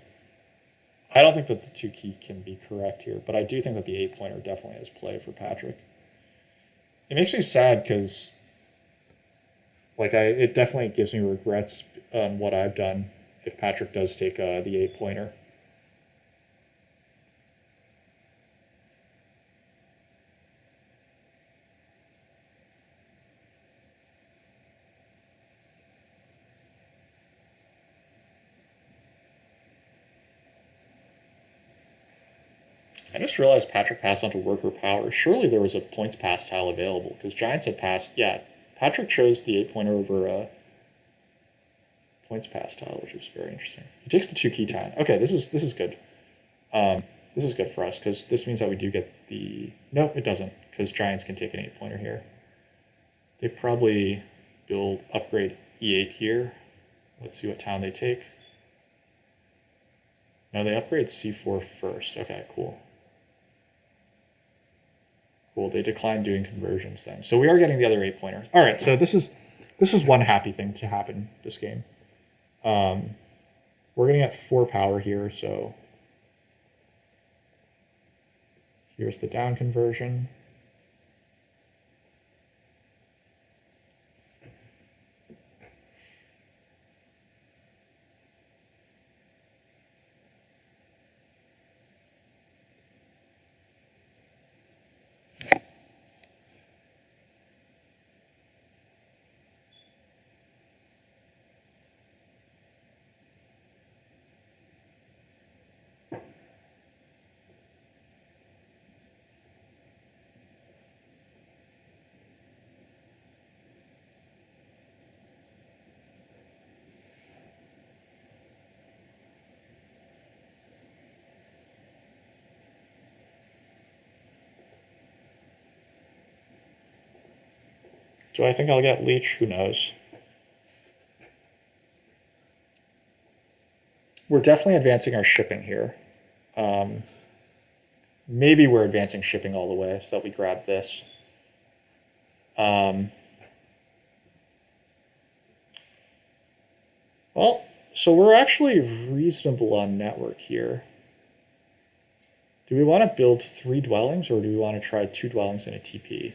I don't think that the 2-key can be correct here, but I do think that the 8-pointer definitely has play for Patrick. It makes me sad because, like, it definitely gives me regrets on what I've done if Patrick does take the 8-pointer. I just realized Patrick passed on to worker power. Surely there was a points pass tile available because Giants had passed. Yeah, Patrick chose the 8-pointer over points pass tile, which is very interesting. He takes the 2-key town. Okay, this is good. This is good for us because this means that we do get the. No, it doesn't because Giants can take an 8-pointer here. They probably upgrade E8 here. Let's see what town they take. No, they upgrade C4 first. Okay, cool. Cool. They decline doing conversions then. So we are getting the other 8-pointers. All right. So this is one happy thing to happen this game. We're going to get 4 power here. So here's the down conversion. Do I think I'll get Leech? Who knows? We're definitely advancing our shipping here. Maybe we're advancing shipping all the way so that we grab this. Well, so we're actually reasonable on network here. Do we want to build 3 dwellings or do we want to try 2 dwellings and a TP?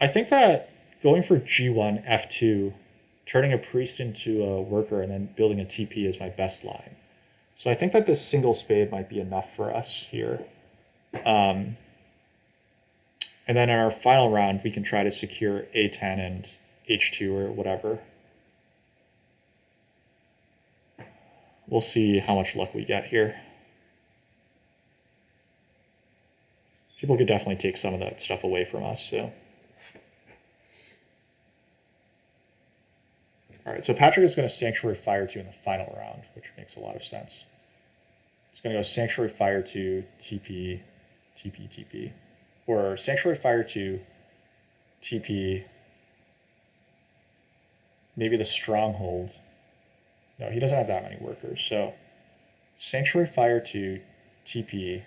I think that going for G1, F2, turning a priest into a worker and then building a TP is my best line. So I think that this single spade might be enough for us here. And then in our final round, we can try to secure A10 and H2 or whatever. We'll see how much luck we get here. People could definitely take some of that stuff away from us, so. All right, so Patrick is going to Sanctuary Fire 2 in the final round, which makes a lot of sense. It's going to go Sanctuary Fire 2, TP, TP, TP. Or Sanctuary Fire 2, TP, maybe the Stronghold. No, he doesn't have that many workers. So Sanctuary Fire 2, TP,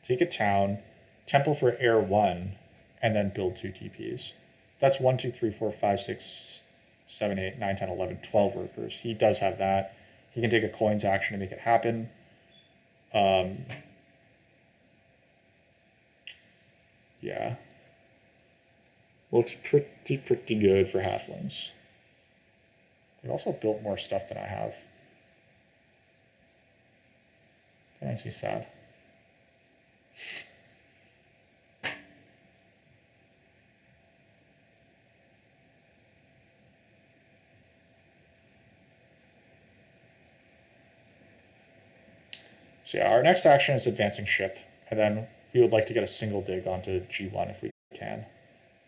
take a town, Temple for Air 1, and then build 2 TPs. That's 1, 2, 3, 4, 5, 6, 7, 8, 9, 10, 11, 12 workers. He does have that. He can take a coins action to make it happen. Yeah. Looks pretty good for halflings. They've also built more stuff than I have. That makes me sad. So yeah, our next action is advancing ship, and then we would like to get a single dig onto G1 if we can.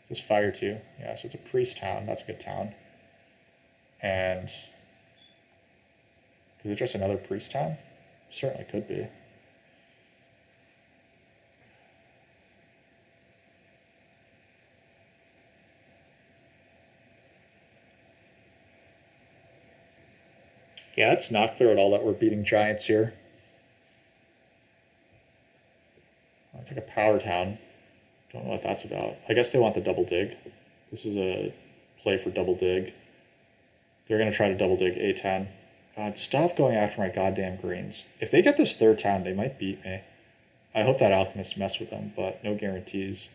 Just Fire 2. Yeah, so it's a priest town. That's a good town. And is it just another priest town? Certainly could be. Yeah, it's not clear at all that we're beating giants here. It's like a power town. Don't know what that's about. I guess they want the double dig. This is a play for double dig. They're going to try to double dig A10. God, stop going after my goddamn greens. If they get this third town, they might beat me. I hope that alchemists mess with them, but no guarantees.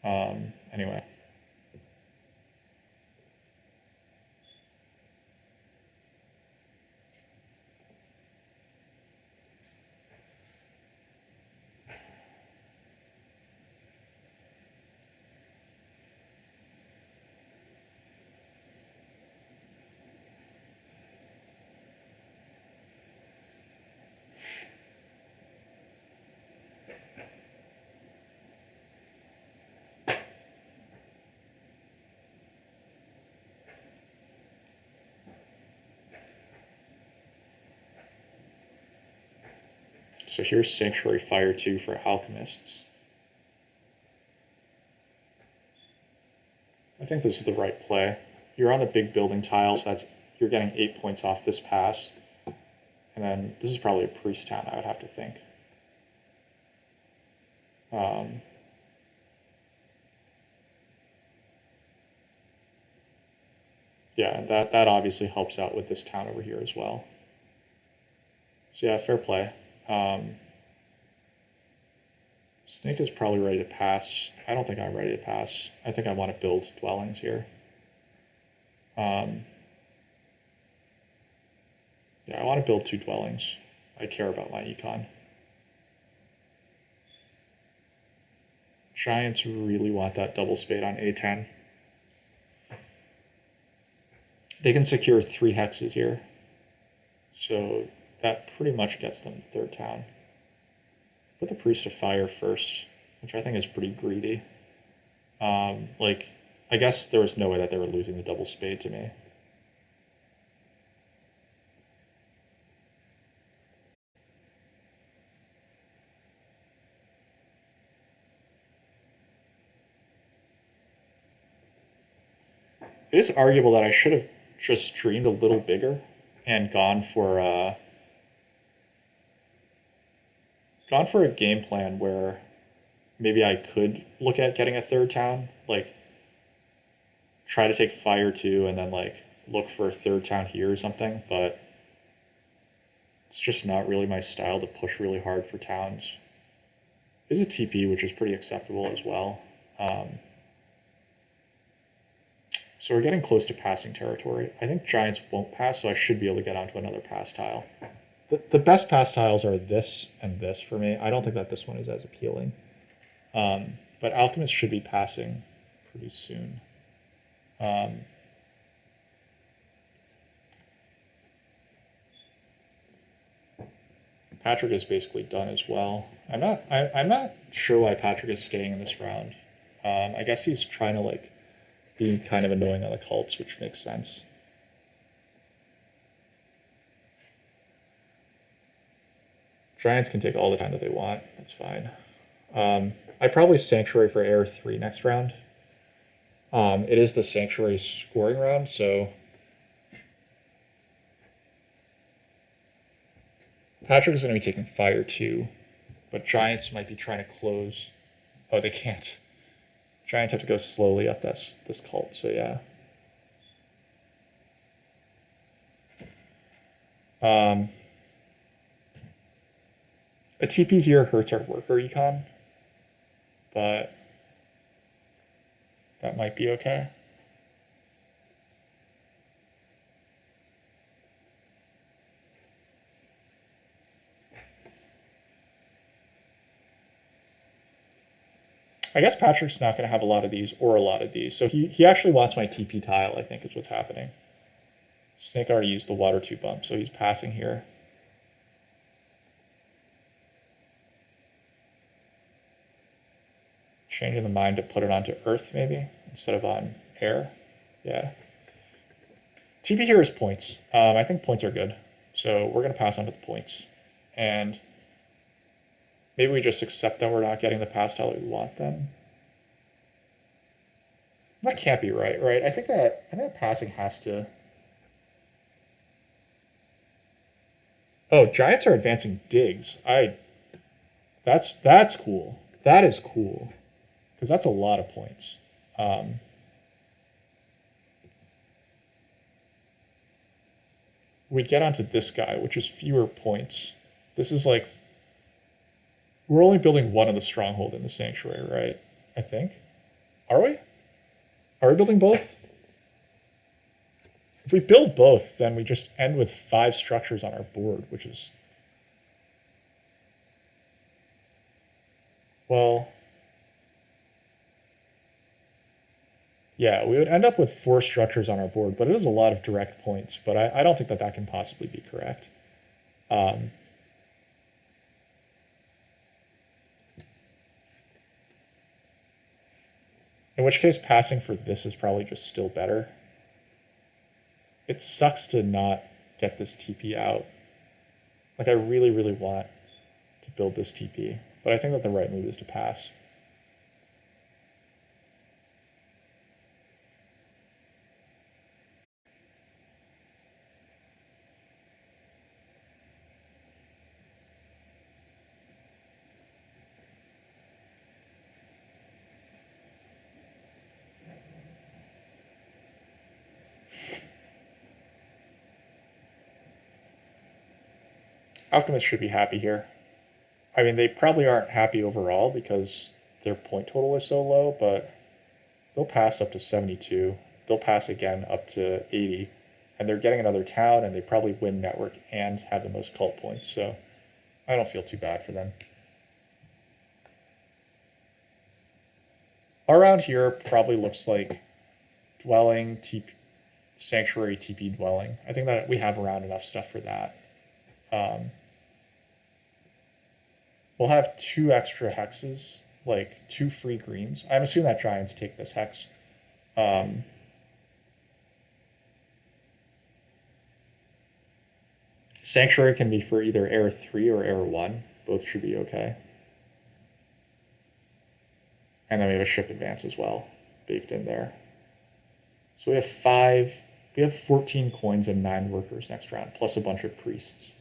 Anyway. So here's Sanctuary Fire 2 for alchemists. I think this is the right play. You're on the big building tiles. You're getting 8 points off this pass. And then this is probably a priest town, I would have to think. Yeah, that obviously helps out with this town over here as well. So yeah, fair play. Snake is probably ready to pass. I don't think I'm ready to pass. I think I want to build dwellings here. Yeah, I want to build 2 dwellings. I care about my econ. Giants really want that double spade on A10. They can secure 3 hexes here. So that pretty much gets them the third town. Put the Priest of Fire first, which I think is pretty greedy. I guess there was no way that they were losing the double spade to me. It is arguable that I should have just streamed a little bigger and gone for a game plan where maybe I could look at getting a third town, like try to take Fire 2 and then like look for a third town here or something, but it's just not really my style to push really hard for towns. There's a TP, which is pretty acceptable as well. So we're getting close to passing territory. I think giants won't pass, so I should be able to get onto another pass tile. The best pass tiles are this and this for me. I don't think that this one is as appealing. But alchemists should be passing pretty soon. Patrick is basically done as well. I'm not sure why Patrick is staying in this round. I guess he's trying to like be kind of annoying on the cults, which makes sense. Giants can take all the time that they want. That's fine. I probably Sanctuary for Air 3 next round. It is the Sanctuary scoring round, so Patrick is going to be taking Fire 2, but Giants might be trying to close. Oh, they can't. Giants have to go slowly up this cult, so yeah. A TP here hurts our worker econ, but that might be okay. I guess Patrick's not going to have a lot of these or a lot of these, so he actually wants my TP tile, I think is what's happening. Snake already used the water 2 bump, so he's passing here. Changing the mind to put it onto Earth, maybe, instead of on Air. Yeah. TP here is points. I think points are good, so we're going to pass on to the points. and maybe we just accept that we're not getting the past how we want them. That can't be right, right? I think that passing has to. Oh, Giants are advancing digs. That's cool. That is cool because that's a lot of points. We get onto this guy, which is fewer points. This is like we're only building one of the stronghold in the sanctuary, right? I think. Are we? Are we building both? If we build both, then we just end with 5 structures on our board, which is... Well... Yeah, we would end up with 4 structures on our board, but it is a lot of direct points, but I don't think that that can possibly be correct. In which case, passing for this is probably just still better. It sucks to not get this TP out. Like, I really, really want to build this TP, but I think that the right move is to pass. Alchemists should be happy here. I mean, they probably aren't happy overall because their point total is so low, but they'll pass up to 72. They'll pass again up to 80. And they're getting another town, and they probably win network and have the most cult points. So I don't feel too bad for them. Our round here probably looks like dwelling, TP, sanctuary, TP dwelling. I think that we have around enough stuff for that. We'll have 2 extra hexes, like 2 free greens. I'm assuming that giants take this hex. Sanctuary can be for either air 3 or air 1. Both should be okay. And then we have a ship advance as well, baked in there. So we have 14 coins and 9 workers next round, plus a bunch of priests.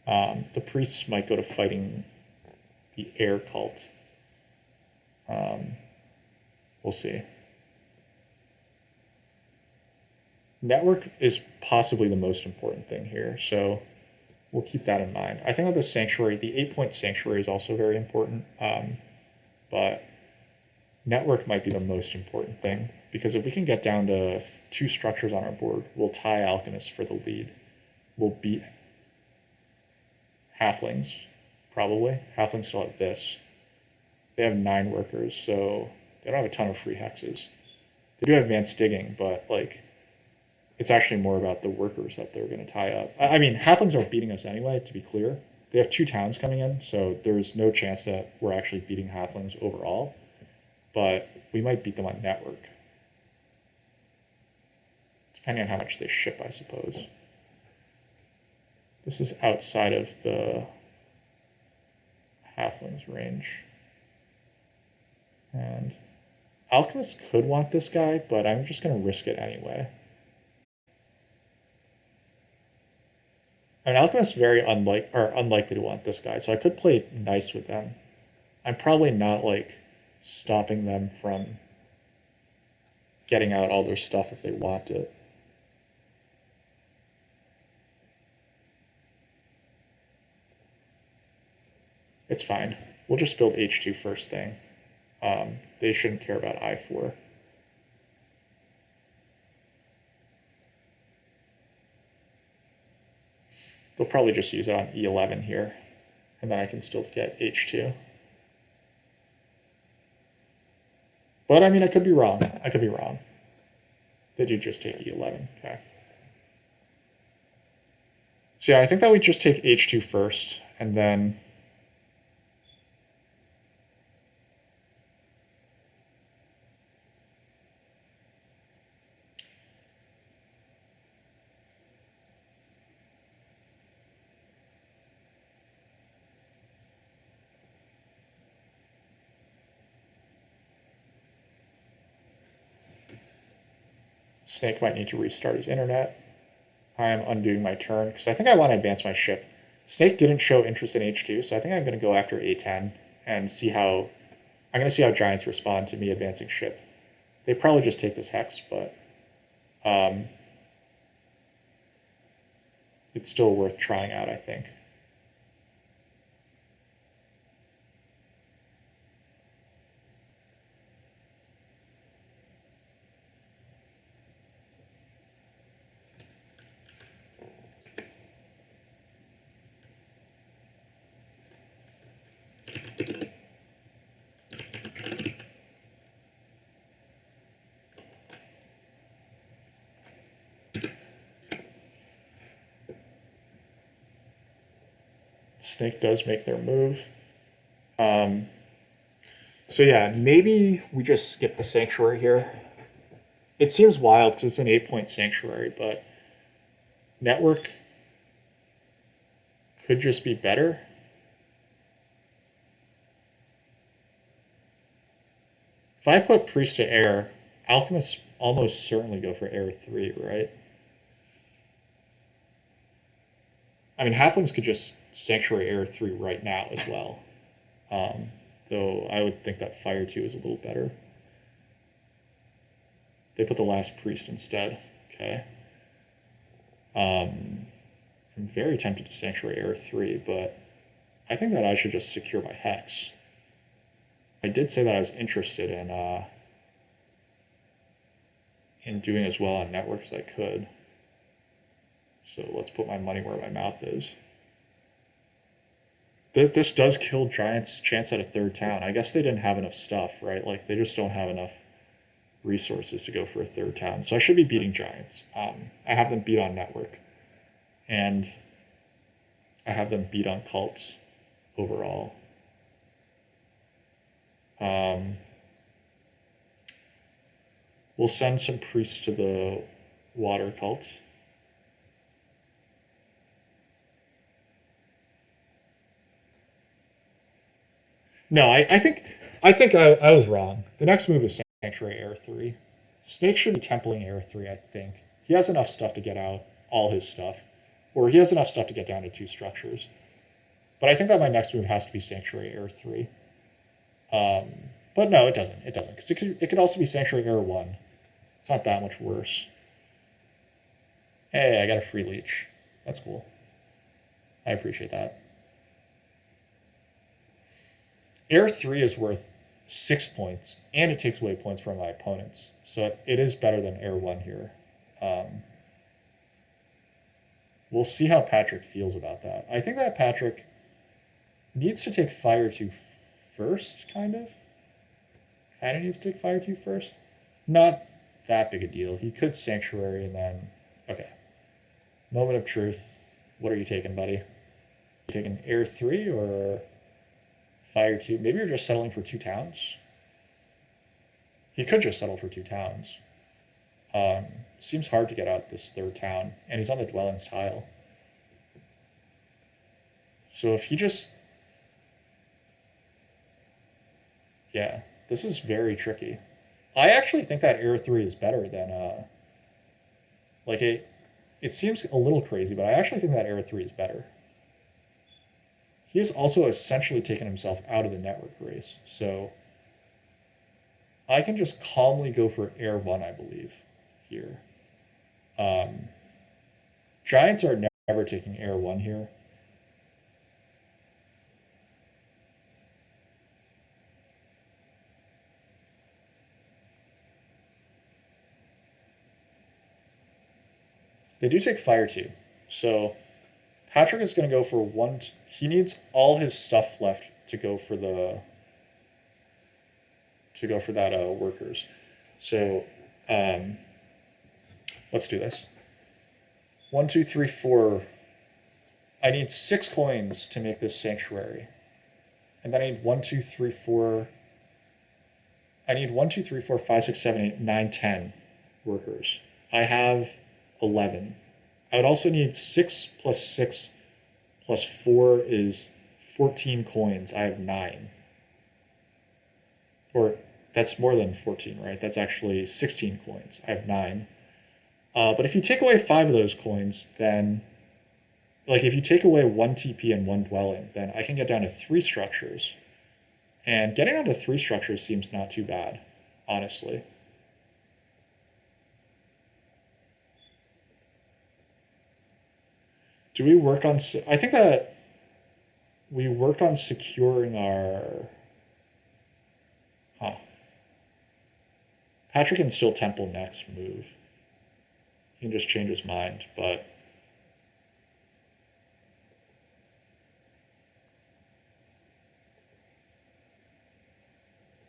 The priests might go to fighting the air cult. We'll see. Network is possibly the most important thing here, so we'll keep that in mind. I think that the sanctuary, the 8-point sanctuary is also very important, but network might be the most important thing, because if we can get down to 2 structures on our board, we'll tie alchemists for the lead. We'll beat halflings, probably. Halflings still have this. They have 9 workers, so they don't have a ton of free hexes. They do have advanced digging, but like it's actually more about the workers that they're going to tie up. I mean, halflings are beating us anyway, to be clear. They have 2 towns coming in, so there's no chance that we're actually beating halflings overall. But we might beat them on network. Depending on how much they ship, I suppose. This is outside of the halflings range. And alchemists could want this guy, but I'm just going to risk it anyway. I mean, alchemists are unlikely to want this guy, so I could play nice with them. I'm probably not like stopping them from getting out all their stuff if they want it. It's fine. We'll just build H2 first thing. They shouldn't care about I4. They'll probably just use it on E11 here, and then I can still get H2. But I mean, I could be wrong. I could be wrong. They do just take E11. Okay. So yeah, I think that we just take H2 first, and then Snake might need to restart his internet. I am undoing my turn because I think I want to advance my ship. Snake didn't show interest in H2, so I think I'm going to go after A10 and see how I'm going to see how Giants respond to me advancing ship. They probably just take this hex, but it's still worth trying out, I think. Snake does make their move. So yeah, maybe we just skip the sanctuary here. It seems wild because it's an 8-point sanctuary, but network could just be better. If I put priest to air, alchemists almost certainly go for air 3, right? I mean, halflings could just sanctuary air 3 right now as well. Though I would think that fire 2 is a little better. They put the last priest instead. Okay. I'm very tempted to sanctuary air 3, but I think that I should just secure my hex. I did say that I was interested in doing as well on network as I could. So let's put my money where my mouth is. This does kill Giants' chance at a third town. I guess they didn't have enough stuff, right? Like, they just don't have enough resources to go for a third town. So I should be beating Giants. I have them beat on network. And I have them beat on cults overall. We'll send some priests to the water cults. No, I think I was wrong. The next move is Sanctuary Air 3. Snake should be templing Air 3, I think. He has enough stuff to get out all his stuff. Or he has enough stuff to get down to 2 structures. But I think that my next move has to be Sanctuary Air 3. But no, it doesn't. It doesn't. Because it could also be Sanctuary Air 1. It's not that much worse. Hey, I got a free leech. That's cool. I appreciate that. Air 3 is worth 6 points, and it takes away points from my opponents. So it is better than Air 1 here. We'll see how Patrick feels about that. I think that Patrick needs to take Fire 2 first, kind of. Kind of needs to take Fire 2 first. Not that big a deal. He could Sanctuary and then... Okay. Moment of truth. What are you taking, buddy? You taking Air 3 or Fire 2? Maybe you're just settling for 2 towns? He could just settle for 2 towns. Seems hard to get out this 3rd town, and he's on the dwellings tile. So if he just... Yeah, this is very tricky. I actually think that Air 3 is better than... Like, it seems a little crazy, but I actually think that Air 3 is better. He has also essentially taken himself out of the network race, so I can just calmly go for Air 1, I believe, here. Giants are never taking Air 1 here. They do take Fire 2, so Patrick is going to go for 1... He needs all his stuff left to go for the... to go for that workers. So let's do this. 1, 2, 3, 4. I need 6 coins to make this sanctuary. And then I need 1, 2, 3, 4. I need 1, 2, 3, 4, 5, 6, 7, 8, 9, 10 workers. I have 11. I would also need 6 plus 6 plus 4 is 14 coins. I have 9. Or that's more than 14, right? That's actually 16 coins. I have 9. But if you take away 5 of those coins, then like if you take away 1 TP and 1 dwelling, then I can get down to 3 structures. And getting down to 3 structures seems not too bad, honestly. Do we work on... I think that we work on securing our... Huh. Patrick can still temple next move. He can just change his mind, but...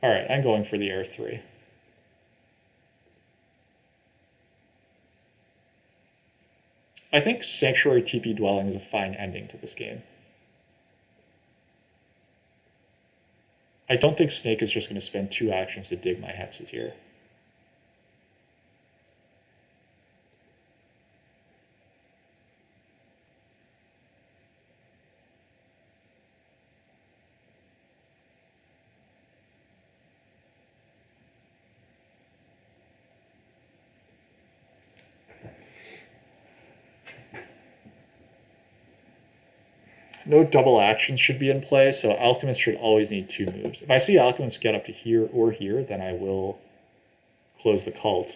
Alright, I'm going for the air 3. I think Sanctuary TP Dwelling is a fine ending to this game. I don't think Snake is just going to spend 2 actions to dig my hexes here. No double actions should be in play, so Alchemist should always need 2 moves. If I see Alchemist get up to here or here, then I will close the cult.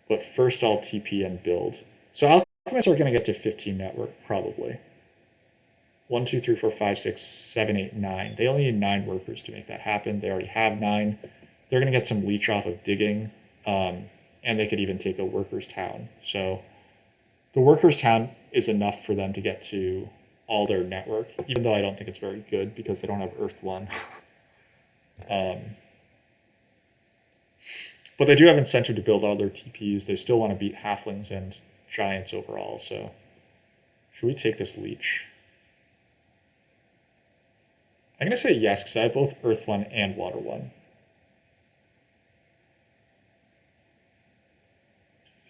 But first I'll TP and build. So Alchemists are going to get to 15 network, probably. 1, 2, 3, 4, 5, 6, 7, 8, 9. They only need 9 workers to make that happen. They already have 9. They're going to get some leech off of digging, and they could even take a workers' town. So the workers' town is enough for them to get to all their network, even though I don't think it's very good because they don't have Earth 1. But they do have incentive to build all their TPs. They still want to beat halflings and giants overall, so should we take this leech? I'm going to say yes, because I have both Earth 1 and Water 1.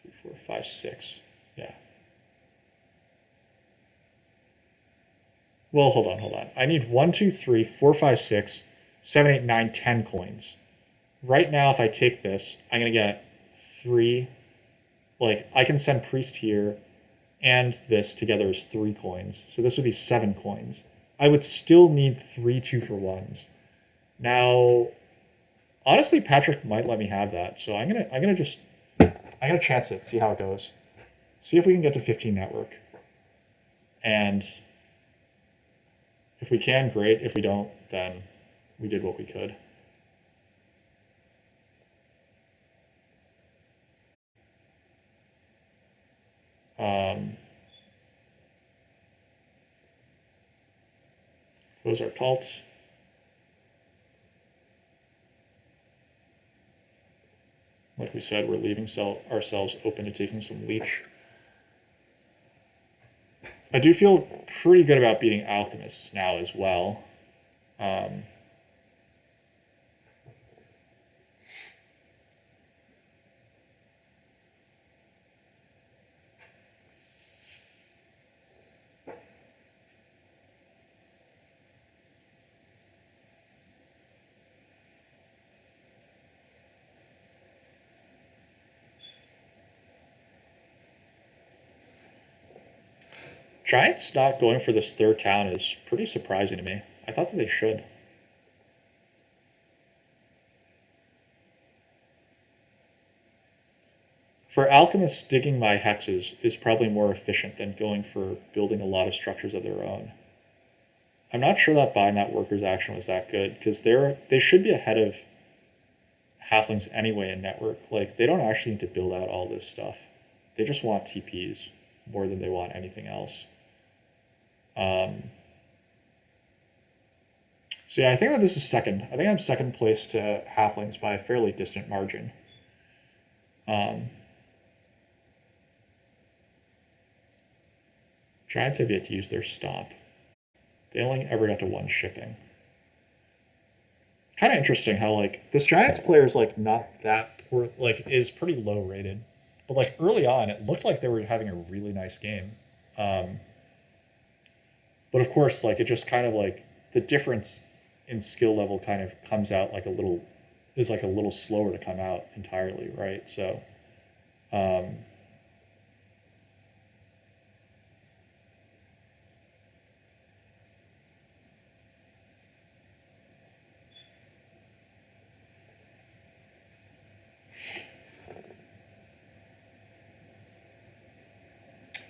3, 4, 5, 6. Yeah. Well, hold on. I need 1, 2, 3, 4, 5, 6, 7, 8, 9, 10 coins. Right now, if I take this, I'm going to get 3. Like, I can send Priest here and this together as 3 coins. So this would be 7 coins. I would still need 3 2-for-1s. Now, honestly, Patrick might let me have that. So I'm gonna chance it, see how it goes. See if we can get to 15 network. And if we can, great. If we don't, then we did what we could. Close our cult. Like we said, we're leaving ourselves open to taking some leech. I do feel pretty good about beating alchemists now as well. Giants not going for this 3rd town is pretty surprising to me. I thought that they should. For alchemists, digging my hexes is probably more efficient than going for building a lot of structures of their own. I'm not sure that buying that workers action was that good, because they should be ahead of halflings anyway in network. Like, they don't actually need to build out all this stuff. They just want TPs more than they want anything else. So yeah, I think that this is second. I think I'm second place to halflings by a fairly distant margin. Giants have yet to use their stomp. They only ever got to 1 shipping. It's kind of interesting how, like, this Giants player is, like, not that poor, like, is pretty low rated. But, like, early on, it looked like they were having a really nice game. But of course, like, it just kind of, like, the difference in skill level kind of comes out like a little slower to come out entirely, right? So Um,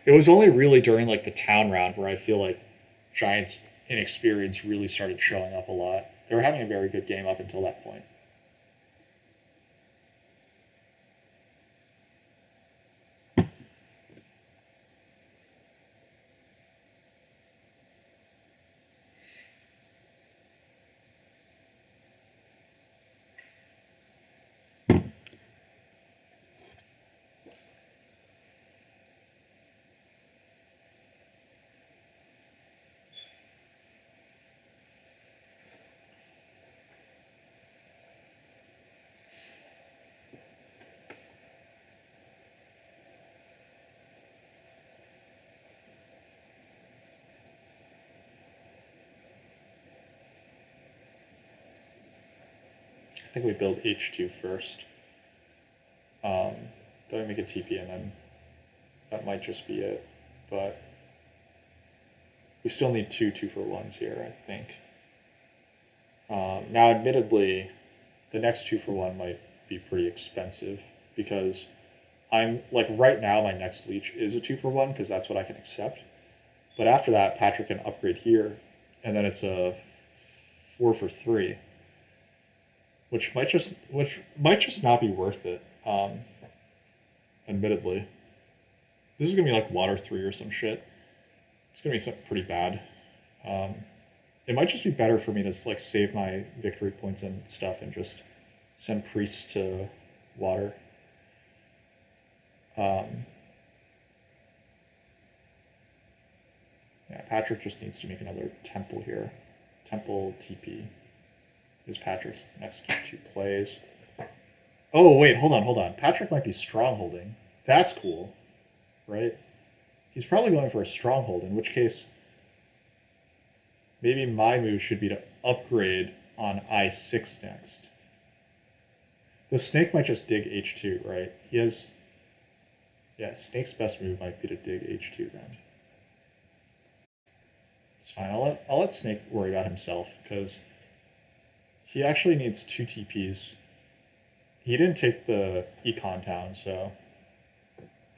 it was only really during like the town round where I feel like Giants' inexperience really started showing up a lot. They were having a very good game up until that point. I think we build H2 first. Then we make a TP, and then that might just be it. But we still need two for ones here, I think. Now, admittedly, the next 2 for 1 might be pretty expensive because I'm like right now my next leech is a 2 for 1 because that's what I can accept. But after that, Patrick can upgrade here, and then it's a 4 for 3, which might just not be worth it. Admittedly, this is gonna be like water 3 or some shit. It's gonna be something pretty bad. Um, it might just be better for me to like save my victory points and stuff and just send priests to water. Um, yeah, Patrick just needs to make another temple here. Temple TP is Patrick's next 2 plays. Oh wait, hold on. Patrick might be strongholding. That's cool, right? He's probably going for a stronghold, in which case maybe my move should be to upgrade on I6 next. The snake might just dig H2, right? He has... Yeah, snake's best move might be to dig H2 then. It's fine. I'll let snake worry about himself, because he actually needs 2 TPs. He didn't take the econ town, so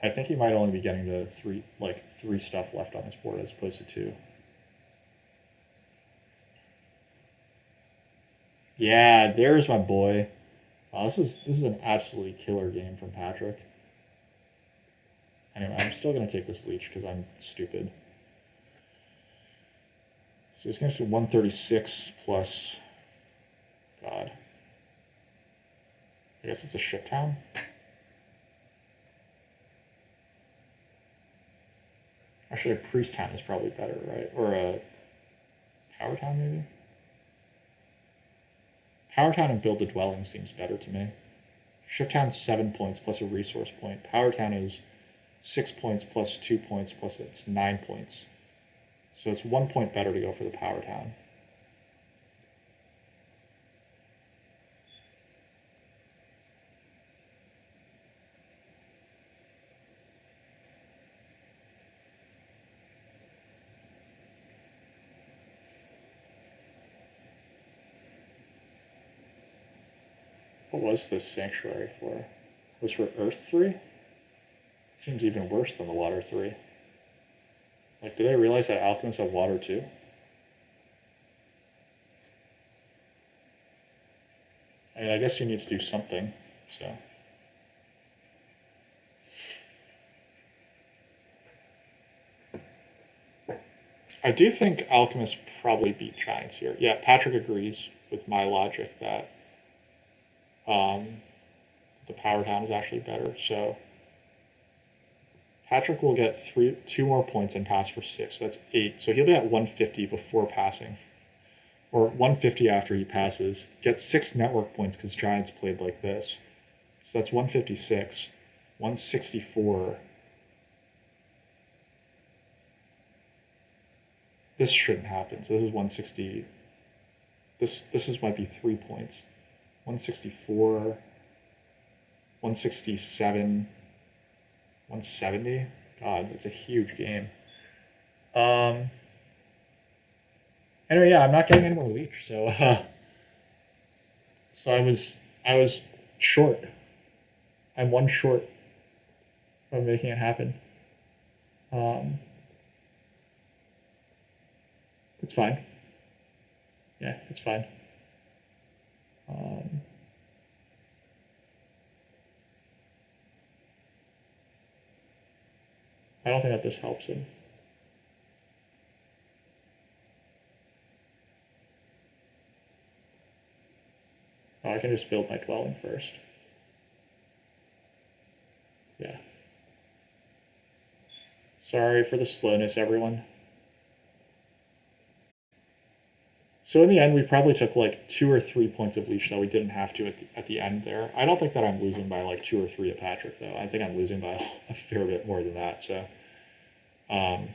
I think he might only be getting to 3 stuff left on his board as opposed to 2. Yeah, there's my boy. Oh, this is an absolutely killer game from Patrick. Anyway, I'm still gonna take this leech because I'm stupid. So he's gonna do 136 plus. God. I guess it's a ship town. Actually, a priest town is probably better, right? Or a power town, maybe? Power town and build a dwelling seems better to me. Ship town's 7 points plus a resource point. Power town is 6 points plus 2 points plus it's 9 points. So it's 1 point better to go for the power town. What was this sanctuary for? It was for Earth 3? It seems even worse than the Water 3. Like, do they realize that alchemists have water too? I mean, I guess you need to do something, so. I do think alchemists probably beat giants here. Yeah, Patrick agrees with my logic that the power town is actually better, so Patrick will get 2 more points and pass for 6. That's 8. So he'll be at 150 before passing, or 150 after he passes. Get 6 network points because Giants played like this. So that's 156, 164. This shouldn't happen. So this is 160. Might be 3 points. 164, 167. 170? God, that's a huge game. Anyway, yeah, I'm not getting any more leech, so so I was short. I'm one short of making it happen. Um, it's fine. Yeah, it's fine. Um, I don't think that this helps him. Oh, I can just build my dwelling first. Yeah. Sorry for the slowness, everyone. So in the end, we probably took like 2 or 3 points of leash that we didn't have to at the end there. I don't think that I'm losing by like 2 or 3 at Patrick, though. I think I'm losing by a fair bit more than that. So, um,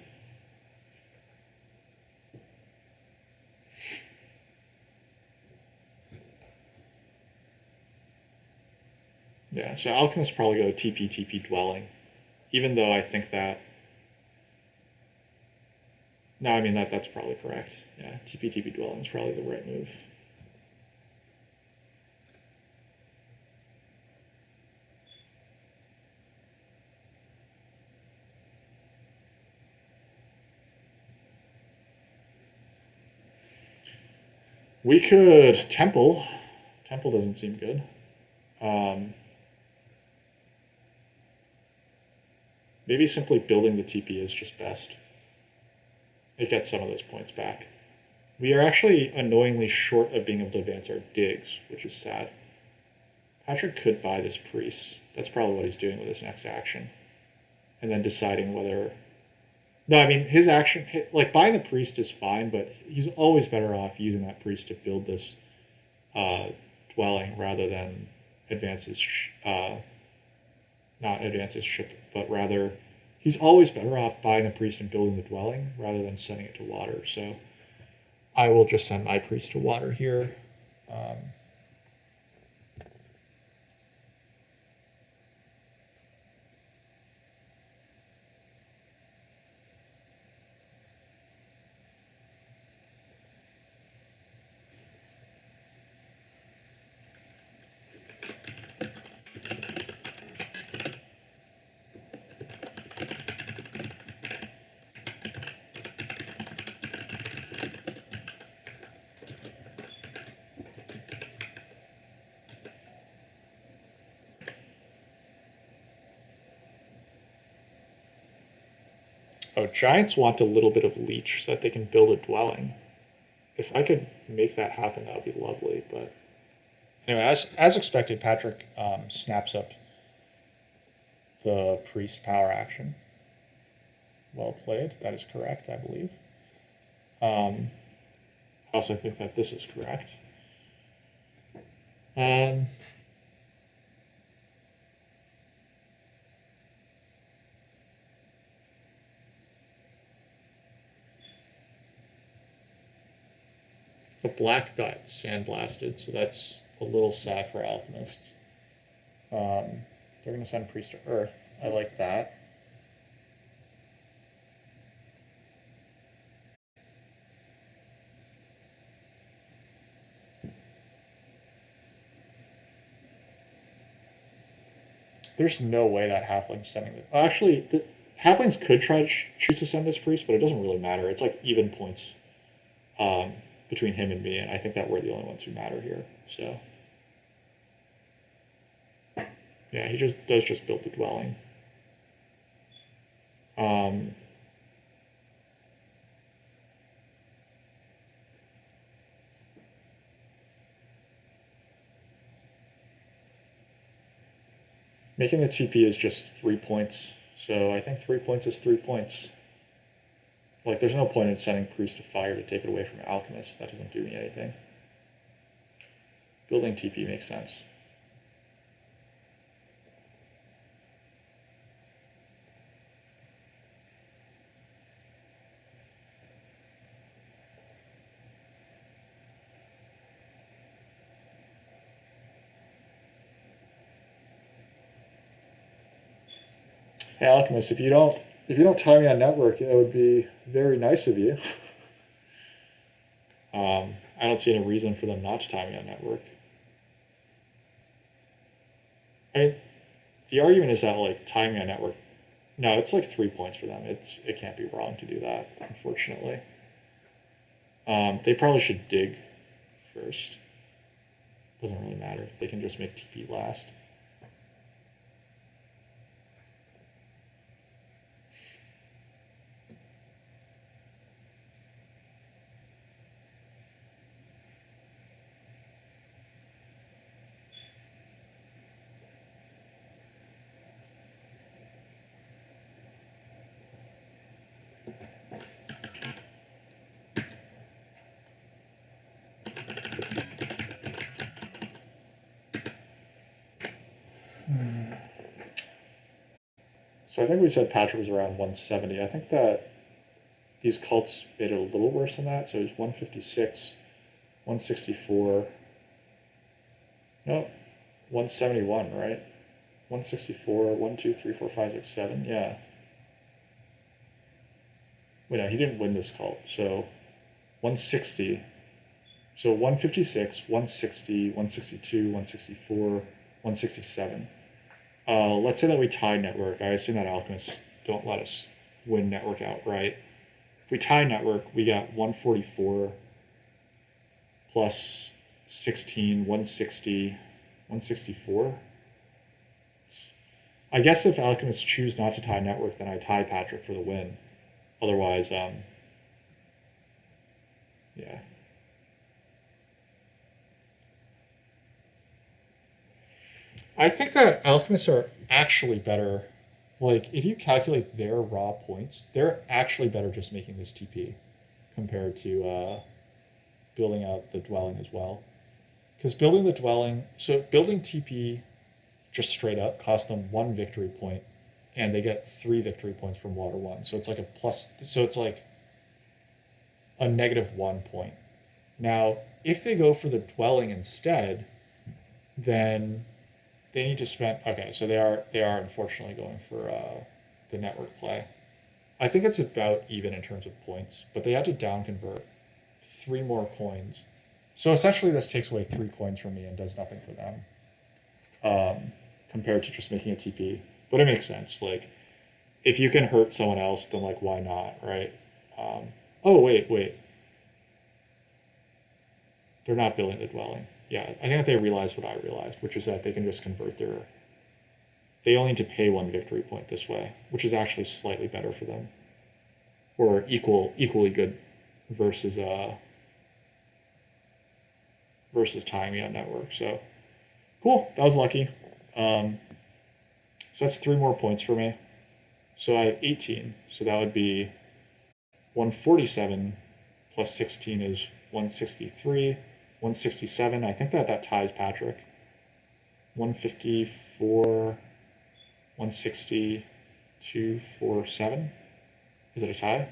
yeah. So alchemists probably go TP dwelling, even though I think that. No, I mean that's probably correct. Yeah, TP dwelling is probably the right move. We could temple. Temple doesn't seem good. Maybe simply building the TP is just best. It gets some of those points back. We are actually annoyingly short of being able to advance our digs, which is sad. Patrick could buy this priest. That's probably what he's doing with his next action. And then deciding whether. No, I mean, his action, like buying the priest is fine, but he's always better off using that priest to build this dwelling rather than advance his, not advance his ship, but rather he's always better off buying the priest and building the dwelling rather than sending it to water. So I will just send my priest to water here. Oh, giants want a little bit of leech so that they can build a dwelling. If I could make that happen, that would be lovely. But anyway, as expected, Patrick snaps up the priest power action. Well played. That is correct, I believe. I also think that this is correct. The black got sandblasted, so that's a little sad for alchemists. They're going to send priest to earth. I like that. There's no way that halfling's sending it. Actually, the halflings could try to choose to send this priest, but it doesn't really matter. It's like even points between him and me, and I think that we're the only ones who matter here. So, yeah, he does just build the dwelling. Making the TP is just 3 points, so I think 3 points is 3 points. Like, there's no point in sending priest to fire to take it away from alchemists. That doesn't do me anything. Building TP makes sense. Hey, Alchemist, if you don't tie me on network, it would be very nice of you. I don't see any reason for them not to tie me on network. I mean, the argument is that like tying me on network. No, it's like 3 points for them. It can't be wrong to do that, unfortunately. They probably should dig first. Doesn't really matter. They can just make TP last. So I think we said Patrick was around 170. I think that these cults made it a little worse than that. So it was 156, 164. No, 171, right? 164, 1, 2, 3, 4, 5, 6, 7. Yeah. Wait, no, he didn't win this cult. So 160. So 156, 160, 162, 164, 167. Let's say that we tie network. I assume that alchemists don't let us win network outright. If we tie network, we got 144 plus 16, 160, 164. I guess if alchemists choose not to tie network, then I tie Patrick for the win. Otherwise, yeah. I think that alchemists are actually better. Like, if you calculate their raw points, they're actually better just making this TP compared to building out the dwelling as well. Because building the dwelling, so building TP just straight up costs them 1 victory point, and they get 3 victory points from water one. So it's like a plus. So it's like a -1 point. Now, if they go for the dwelling instead, then they need to spend. Okay, so they are unfortunately going for the network play. I think it's about even in terms of points, but they had to down convert 3 more coins. So essentially, this takes away 3 coins from me and does nothing for them, compared to just making a TP. But it makes sense. Like, if you can hurt someone else, then like why not, right? Oh wait, they're not building the dwelling. Yeah, I think that they realized what I realized, which is that they can just convert their. They only need to pay 1 victory point this way, which is actually slightly better for them, or equally good versus versus tying me on network. So cool, that was lucky. So that's 3 more points for me. So I have 18. So that would be 147 plus 16 is 163. 167. I think that ties Patrick. 154, 160, 247. Is it a tie?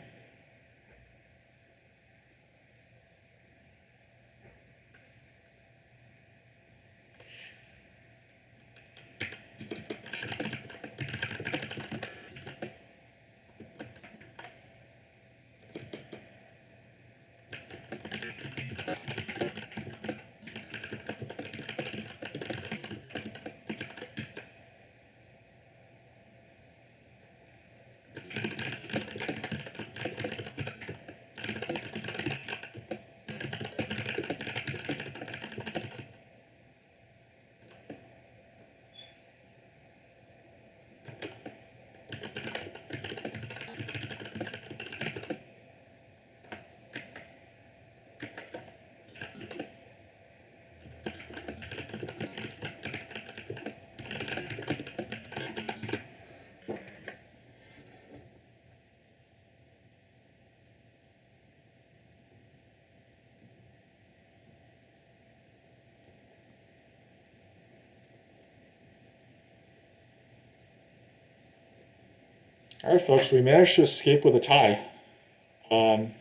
All right, folks, we managed to escape with a tie. Um,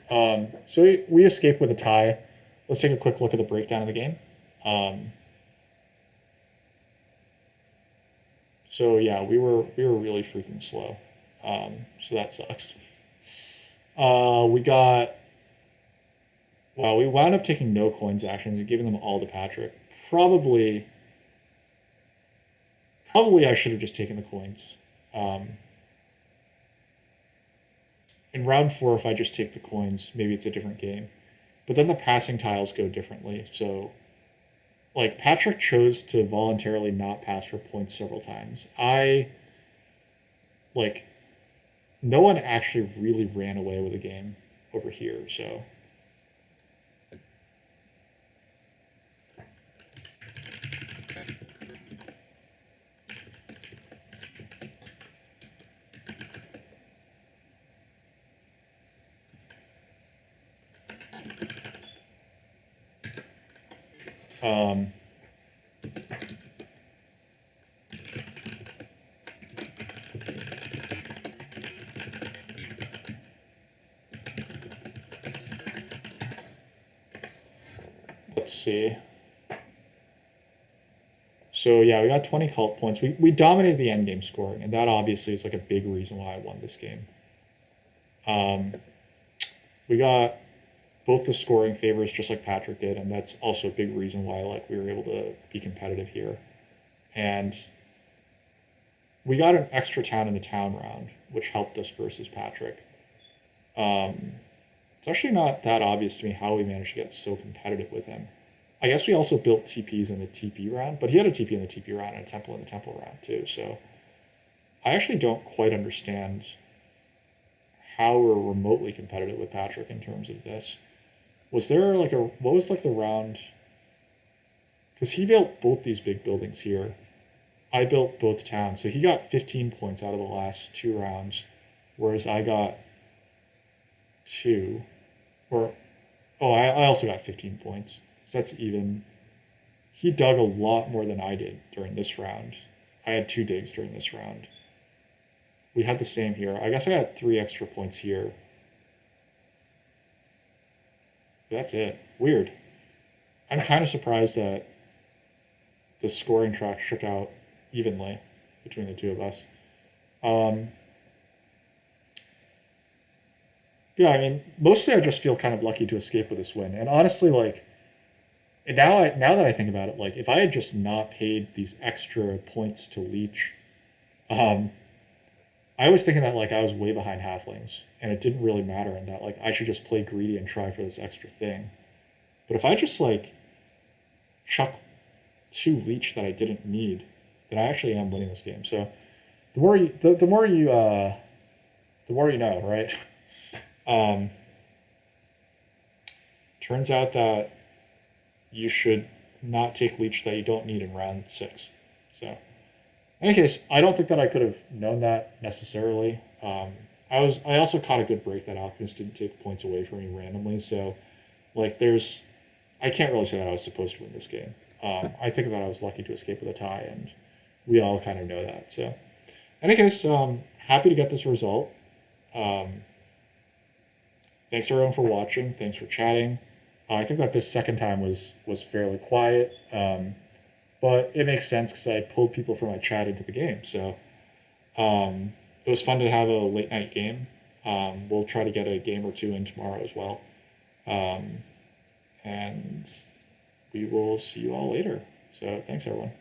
So we escape with a tie. Let's take a quick look at the breakdown of the game. Um, so yeah, we were really freaking slow. So that sucks. We got Well, we wound up taking no coins actions and giving them all to Patrick. Probably, probably I should have just taken the coins. Um, in round four, if I just take the coins, maybe it's a different game. But then the passing tiles go differently. So, like, Patrick chose to voluntarily not pass for points several times. Like, no one actually really ran away with the game over here. So, um, let's see. So yeah, we got 20 cult points. We dominated the end game scoring, and that obviously is like a big reason why I won this game. Um, we got both the scoring favors just like Patrick did, and that's also a big reason why like we were able to be competitive here. And we got an extra town in the town round, which helped us versus Patrick. Um, it's actually not that obvious to me how we managed to get so competitive with him. I guess we also built TPs in the TP round, but he had a TP in the TP round and a temple in the temple round too. So I actually don't quite understand how we're remotely competitive with Patrick in terms of this. Was there like what was like the round? Because he built both these big buildings here. I built both towns, so he got 15 points out of the last two rounds, whereas I got two. Or I also got 15 points, so that's even. He dug a lot more than I did during this round. I had two digs during this round. We had the same here. I guess I got 3 extra points here. That's it. Weird. I'm kind of surprised that the scoring track shook out evenly between the two of us. Um, yeah, I mean, mostly I just feel kind of lucky to escape with this win. And honestly, like, and now that I think about it, like, if I had just not paid these extra points to Leech, um, I was thinking that like I was way behind halflings, and it didn't really matter, and that like I should just play greedy and try for this extra thing. But if I just like chuck 2 leech that I didn't need, then I actually am winning this game. So the more you know, right? Um, turns out that you should not take leech that you don't need in round 6. So in any case, I don't think that I could have known that necessarily. I also caught a good break that alchemist didn't take points away from me randomly. So like I can't really say that I was supposed to win this game. I think that I was lucky to escape with a tie, and we all kind of know that. So, in any case, happy to get this result. Um, thanks everyone for watching. Thanks for chatting. I think that this second time was fairly quiet, but it makes sense because I pulled people from my chat into the game. So it was fun to have a late night game. We'll try to get a game or two in tomorrow as well. And we will see you all later. So thanks, everyone.